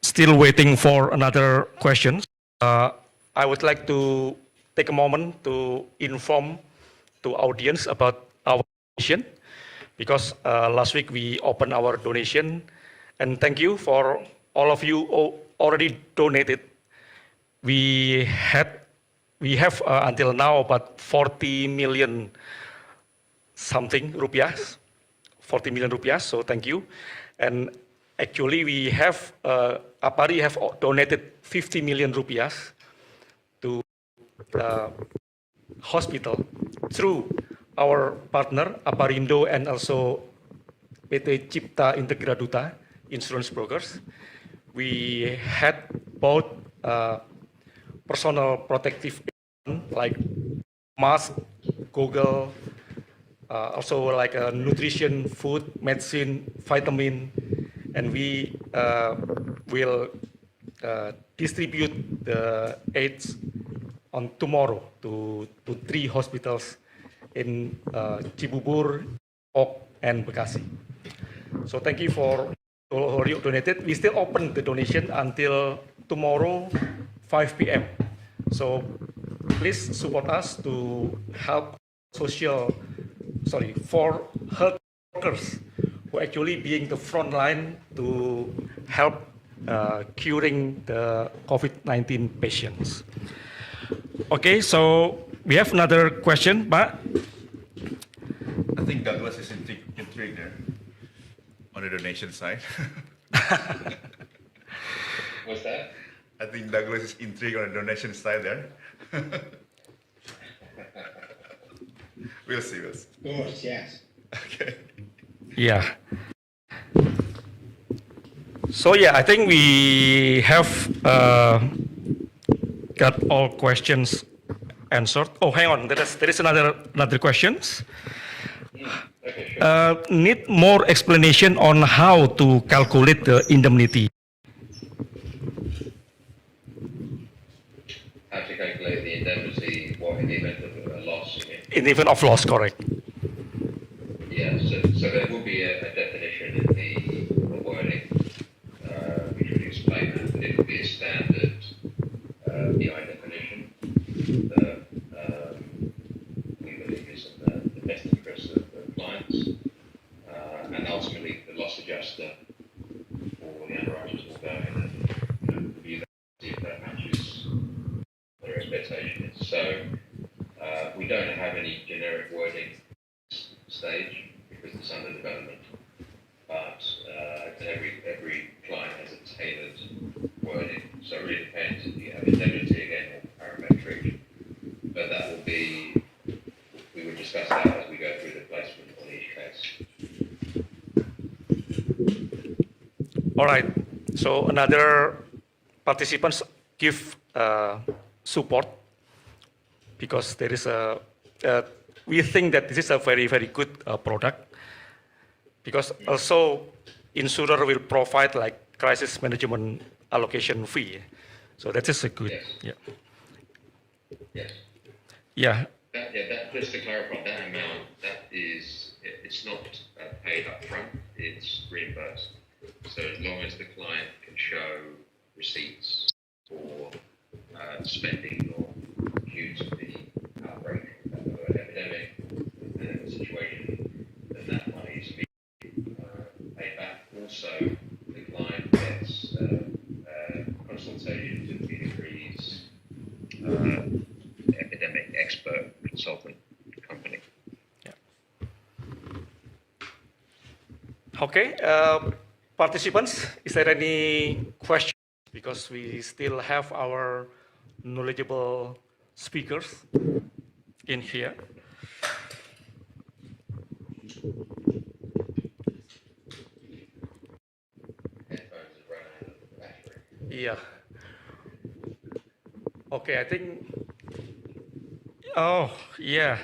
S1: still waiting for another question, I would like to take a moment to inform to audience about our donation, because last week we opened our donation, and thank you for all of you who already donated. We have until now about 40 million something rupiah, 40 million rupiah. So thank you. And actually, we have APARI have donated 50 million rupiah to the hospital through our partner Aparindo and also PT Cipta Integra Duta insurance brokers. We had both personal protective equipment like mask, goggle, also like nutrition, food, medicine, vitamin, and we will distribute the aids on tomorrow to 3 hospitals in Cibubur, Ok, and Bekasi. So thank you for all who donated. We still open the donation until tomorrow, 5 p.m. So please support us to help for health workers who actually being the front line to help curing the COVID-19 patients. Okay, so we have another question, Pak.
S2: I think Douglas is intrigued there on the donation side.
S4: What's that?
S2: I think Douglas is intrigued on the donation side there. We'll see.
S5: Of course, yes.
S2: Okay.
S1: Yeah. So yeah, I think we have got all questions answered. Oh, hang on, there is another questions.
S4: Okay, sure.
S1: Need more explanation on how to calculate the indemnity.
S4: How to calculate the indemnity, what in the event of a loss, you mean?
S1: In the event of loss, correct.
S4: Yeah, so there will be a definition in the wording, which would explain that, but it will be a standard BI definition that we believe is in the best interest of the clients, and ultimately the loss adjuster or the underwriters will go in and review that, see if that matches their expectation is. So we don't have any generic wording stage because it's under development, but every client has a tailored wording, so it really depends if you have indemnity again or parametric, but that will be, we will discuss that as we go through the placement on each case.
S1: All right. So another participants give support because there is we think that this is a very, very good product because also insurer will provide like crisis management allocation fee. So that is a good,
S4: Yes.
S1: yeah.
S4: Yes.
S1: Yeah.
S4: Just to clarify, that amount, it's not paid up front, it's reimbursed. So as long as the client can show receipts for spending or due to the outbreak of an epidemic and the situation, then that money is being paid back. Also, the client gets consultation to the agrees epidemic expert consultant company.
S1: Yeah. Okay, participants, is there any question? Because we still have our knowledgeable speakers in here.
S4: Headphones have run out of battery.
S1: Yeah. Okay, I think. Oh, yeah.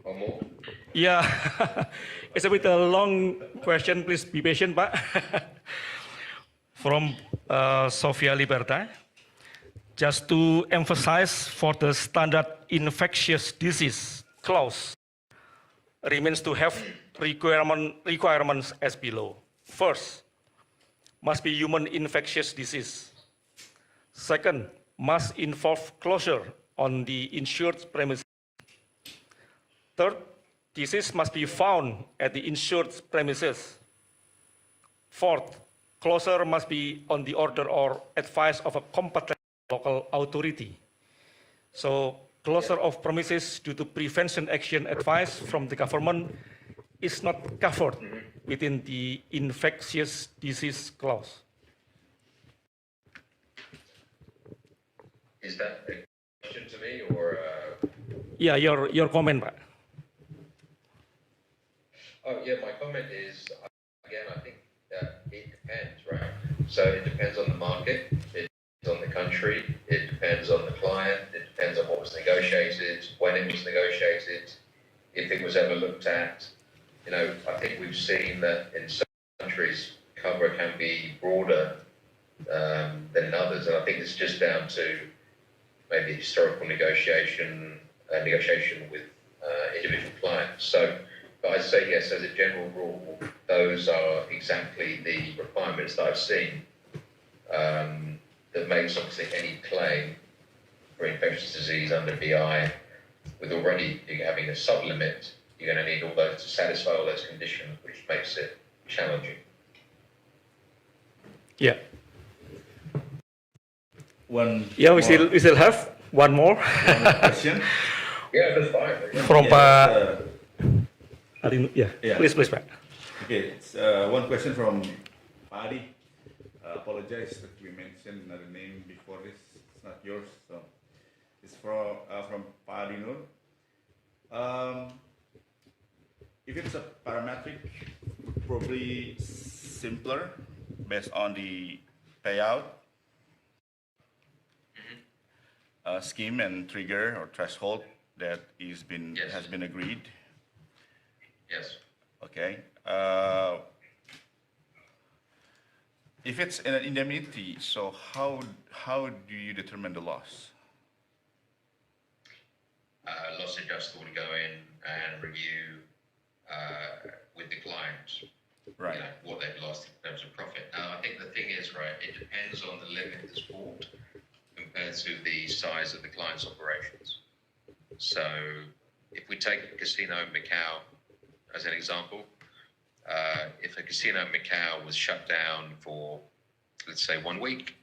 S4: Or more?
S1: Yeah. It's a bit a long question. Please be patient, Pak. From Sofia Liberta. Just to emphasize for the standard infectious disease clause remains to have requirements as below. First, must be human infectious disease. Second, must involve closure on the insured premises. Third, disease must be found at the insured premises. Fourth, closure must be on the order or advice of a competent local authority. So closure of premises due to prevention action advice from the government is not covered within the infectious disease clause.
S4: Is that a question to me or?
S1: Yeah, your comment, Pak.
S4: Oh yeah, my comment is, again, I think it depends, right? So it depends on the market, it depends on the country, it depends on the client, it depends on what was negotiated, when it was negotiated, if it was ever looked at. You know, I think we've seen that in some countries, cover can be broader than in others, and I think it's just down to maybe historical negotiation with individual clients. So, but I'd say yes, as a general rule, those are exactly the requirements that I've seen that makes obviously any claim for infectious disease under BI, with already having a sub-limit, you're going to need all those to satisfy all those conditions, which makes it challenging.
S1: Yeah.
S2: We
S1: still have one more.
S2: question.
S4: Yeah, that's fine.
S1: From
S2: Yeah,
S1: yeah.
S2: Yeah.
S1: Please, Pak.
S2: Okay, it's, one question from Padi. Apologize that we mentioned another name before this. It's not yours, so it's from Padi Nur. If it's a parametric, probably simpler based on the payout scheme and trigger or threshold that has been agreed
S4: Yes.
S2: Okay. If it's an indemnity, so how do you determine the loss?
S4: Loss adjuster would go in and review with the client,
S2: Right.
S4: you know, what they've lost in terms of profit. Now, I think the thing is, right, it depends on the limit that's bought compared to the size of the client's operations. So if we take a casino in Macau as an example, if a casino in Macau was shut down for, let's say, 1 week,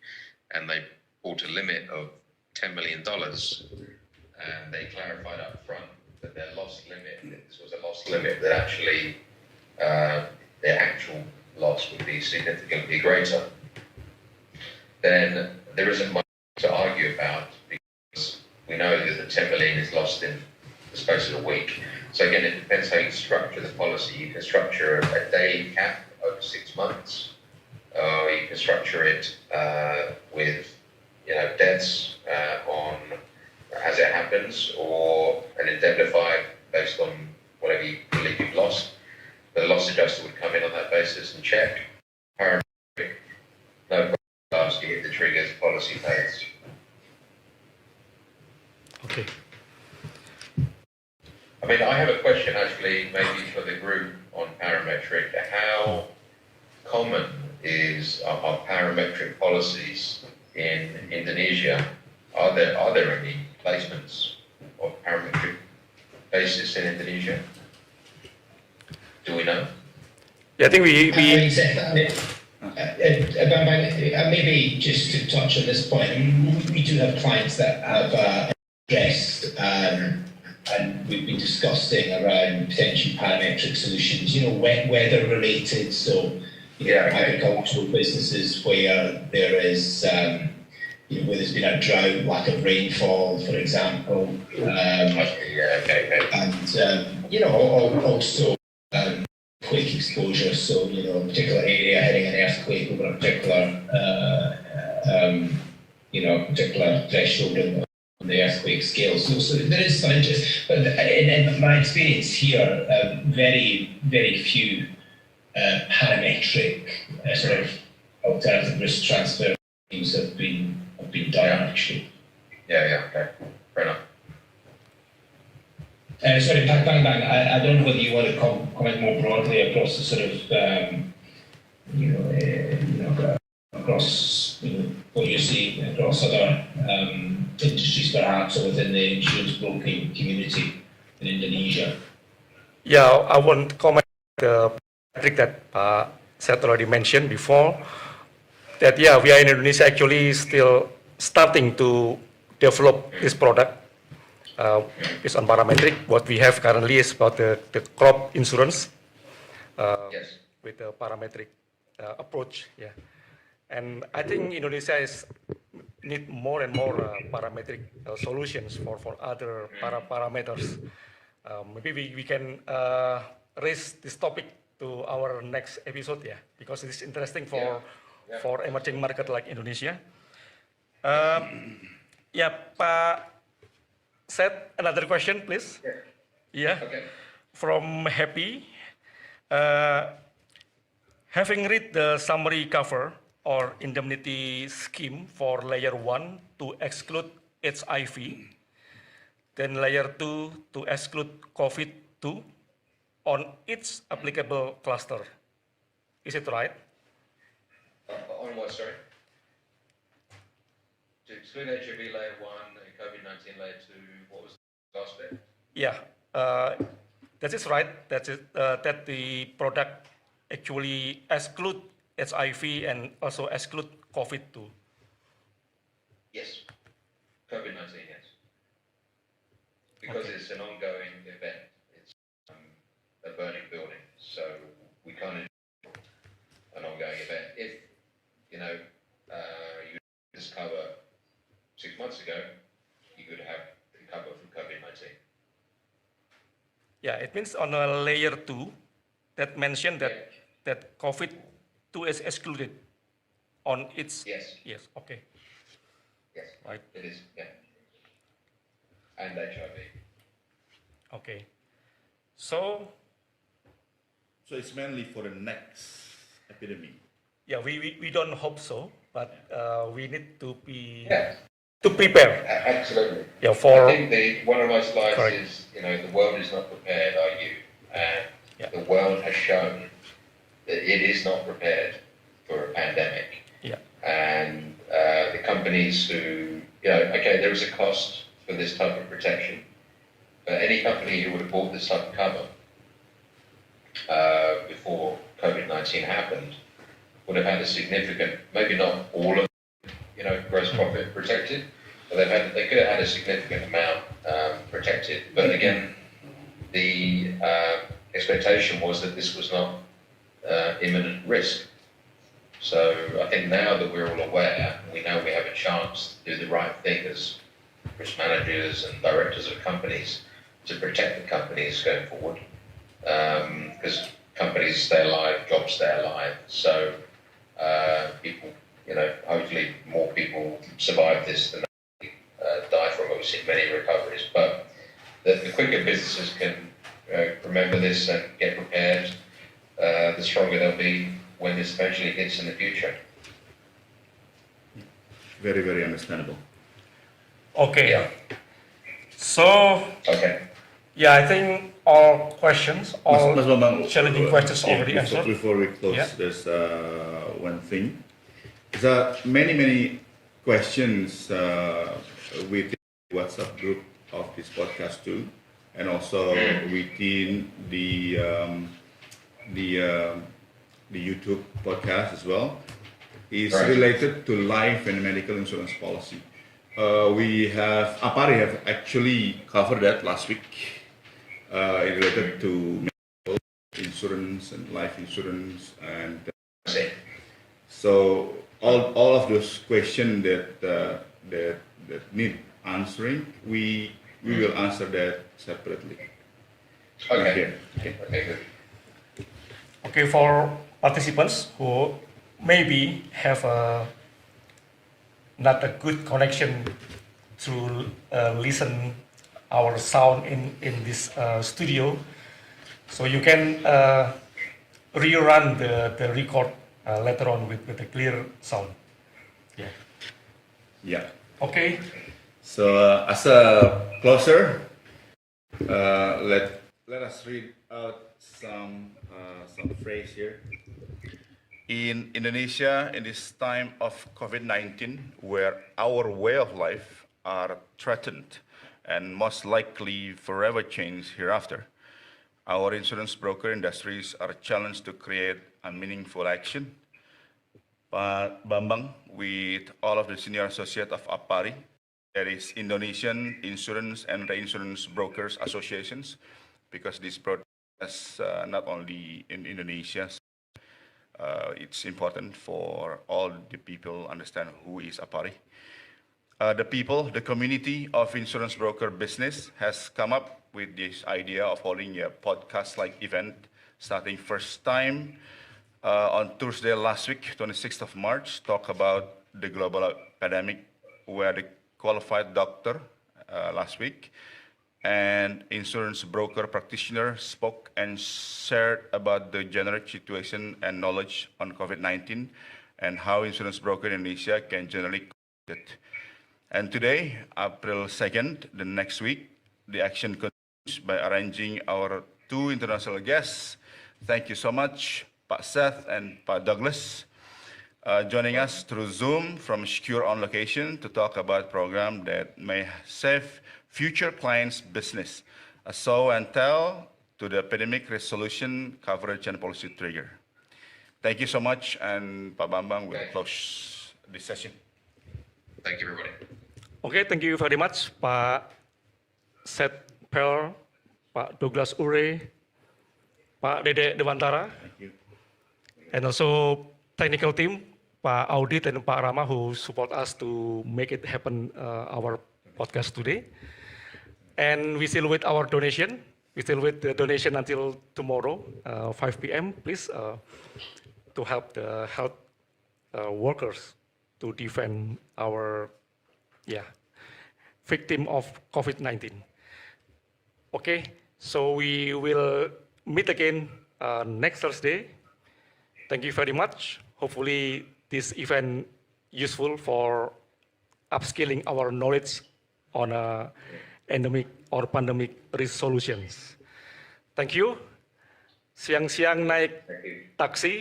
S4: and they bought a limit of $10 million, and they clarified up front that their loss limit, this was a loss limit that actually their actual loss would be significantly greater, then there isn't much to argue about, because we know that the 10 million is lost in the space of a week. So again, it depends how you structure the policy. You can structure a daily cap over 6 months, or you can structure it with, you know, deaths on as it happens, or an indemnified based on whatever you believe you've lost. The loss adjuster would come in on that basis and check. Parametric, no problems, you hit the triggers, policy pays.
S1: Okay.
S4: I mean, I have a question actually, maybe for the group on parametric. How common are parametric policies in Indonesia? Are there any placements of parametric basis in Indonesia? Do we know?
S1: Yeah, I think we
S3: Maybe just to touch on this point, I mean, we do have clients that have addressed, and we've been discussing around potential parametric solutions, you know, weather related, so agricultural businesses where there is, you know, where there's been a drought, lack of rainfall, for example, and you know, also quake exposure. So, you know, a particular area hitting an earthquake over a particular, you know, particular threshold on the earthquake scale. So there is some interest, but in my experience here, very few parametric sort of alternative risk transfer things have been done actually.
S4: Okay, fair enough.
S3: Sorry, Bang. I don't know whether you want to comment more broadly across the sort of, across what you're seeing across other industries, perhaps, or within the insurance broking community in Indonesia.
S1: Yeah, I won't comment the metric that Seth already mentioned before. That yeah, we are in Indonesia actually still starting to develop this product. Based on parametric, what we have currently is about the crop insurance with the parametric approach. Yeah, and I think Indonesia need more and more parametric solutions for other parameters. Maybe we can raise this topic to our next episode. Yeah, because it's interesting for emerging market like Indonesia. Pak. Seth, another question, please. Yeah.
S4: Okay.
S1: From Happy. Having read the summary cover or indemnity scheme for layer 1 to exclude HIV, then layer 2 to exclude COVID-2 on its applicable cluster. Is it right?
S4: On what, sorry? To exclude HIV layer 1 and COVID-19 layer 2, what was the last bit?
S1: Yeah, that is right. That the product actually exclude HIV and also exclude COVID-2.
S4: Yes, COVID-19, yes. Because it's an ongoing event. It's a burning building, so we can't do an ongoing event. If, you know, you discover 6 months ago, you could have the cover for COVID-19.
S1: Yeah, it means on a layer 2 that mentioned that COVID-2 is excluded on its.
S4: Yes.
S1: Yes. Okay.
S4: Yes.
S1: Right.
S4: It is. Yeah. And HIV.
S1: Okay. So
S2: So it's mainly for the next epidemic.
S1: Yeah, we don't hope so, but we need to be
S4: Yeah,
S1: to prepare.
S4: absolutely.
S1: Yeah, for
S4: I think one of my slides
S1: Correct.
S4: is, the world is not prepared, are you? And
S1: Yeah.
S4: the world has shown that it is not prepared for a pandemic.
S1: yeah,
S4: And the companies who, okay, there is a cost for this type of protection, but any company who would have bought this type of cover before COVID-19 happened would have had a significant, maybe not all of, gross profit protected, but they could have had a significant amount protected. But again, the expectation was that this was not imminent risk. So I think now that we're all aware, we know we have a chance to do the right thing as risk managers and directors of companies to protect the companies going forward. Because companies stay alive, jobs stay alive. So people, hopefully more people survive this than die from it. We've seen many recoveries. But the quicker businesses can remember this and get prepared, the stronger they'll be when this eventually hits in the future.
S2: Very, very understandable.
S1: okay.
S4: Yeah.
S1: So
S4: Okay.
S1: yeah, I think all questions, all
S2: Mas Bambang,
S1: challenging questions already
S2: before,
S1: answered.
S2: Before we close,
S1: Yeah.
S2: there's one thing. There's many questions within the WhatsApp group of this podcast too, and also within the YouTube podcast as well. Is
S4: Right.
S2: related to life and medical insurance policy. We have APARI have actually covered that last week. Related to medical insurance and life insurance, and
S4: See.
S2: so all of those questions that need answering, we will answer that separately.
S4: Okay.
S2: Okay.
S4: Okay, good.
S1: Okay, for participants who maybe have not a good connection to listen our sound in this studio, so you can rerun the record later on with a clear sound. Yeah.
S2: Yeah.
S1: Okay.
S2: So as a closer, let us read out some phrase here. In Indonesia, in this time of COVID-19, where our way of life are threatened and most likely forever change hereafter, our insurance broker industries are challenged to create a meaningful action. Pak Bambang, with all of the senior associate of APARI, that is Indonesian Insurance and Reinsurance Brokers Associations, because this broadcast not only in Indonesia, it's important for all the people understand who is APARI. The community of insurance broker business has come up with this idea of holding a podcast-like event starting first time on Thursday last week, 26th of March, talk about the global pandemic, where the qualified doctor last week and insurance broker practitioner spoke and shared about the generic situation and knowledge on COVID-19 and how insurance broker in Indonesia can generally combat it. And today, April 2nd, the next week, the action continues by arranging our two international guests. Thank you so much, Pak Seth and Pak Douglas, joining us through Zoom from secure on location to talk about program that may save future clients' business, a show and tell to the epidemic resolution, coverage, and policy trigger. Thank you so much, and Pak Bambang will close this session.
S4: Thank you, everybody.
S1: Okay, thank you very much, Pak Seth Pearl, Pak Douglas Ure, Pak Dede Dewantara,
S2: Thank you.
S1: and also technical team, Pak Audit and Pak Rama, who support us to make it happen, our podcast today. And we still with our donation. We still with the donation until tomorrow, 5 p.m. Please, to help the health workers to defend our victim of COVID-19. Okay, so we will meet again next Thursday. Thank you very much. Hopefully, this event useful for upskilling our knowledge on endemic or pandemic risk solutions. Thank you. Siang-siang naik
S4: Thank you.
S1: taksi.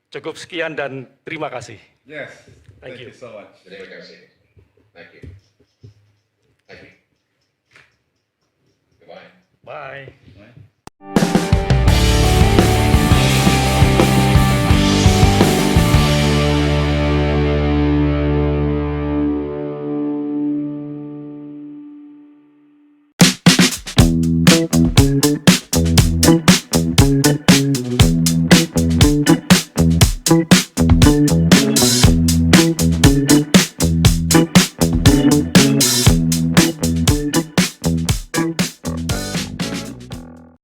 S1: Cukup sekian dan terima kasih.
S2: Yes.
S1: Thank you.
S2: so much.
S4: Terima kasih. Thank you. Thank you. Goodbye.
S1: Bye.
S2: Right.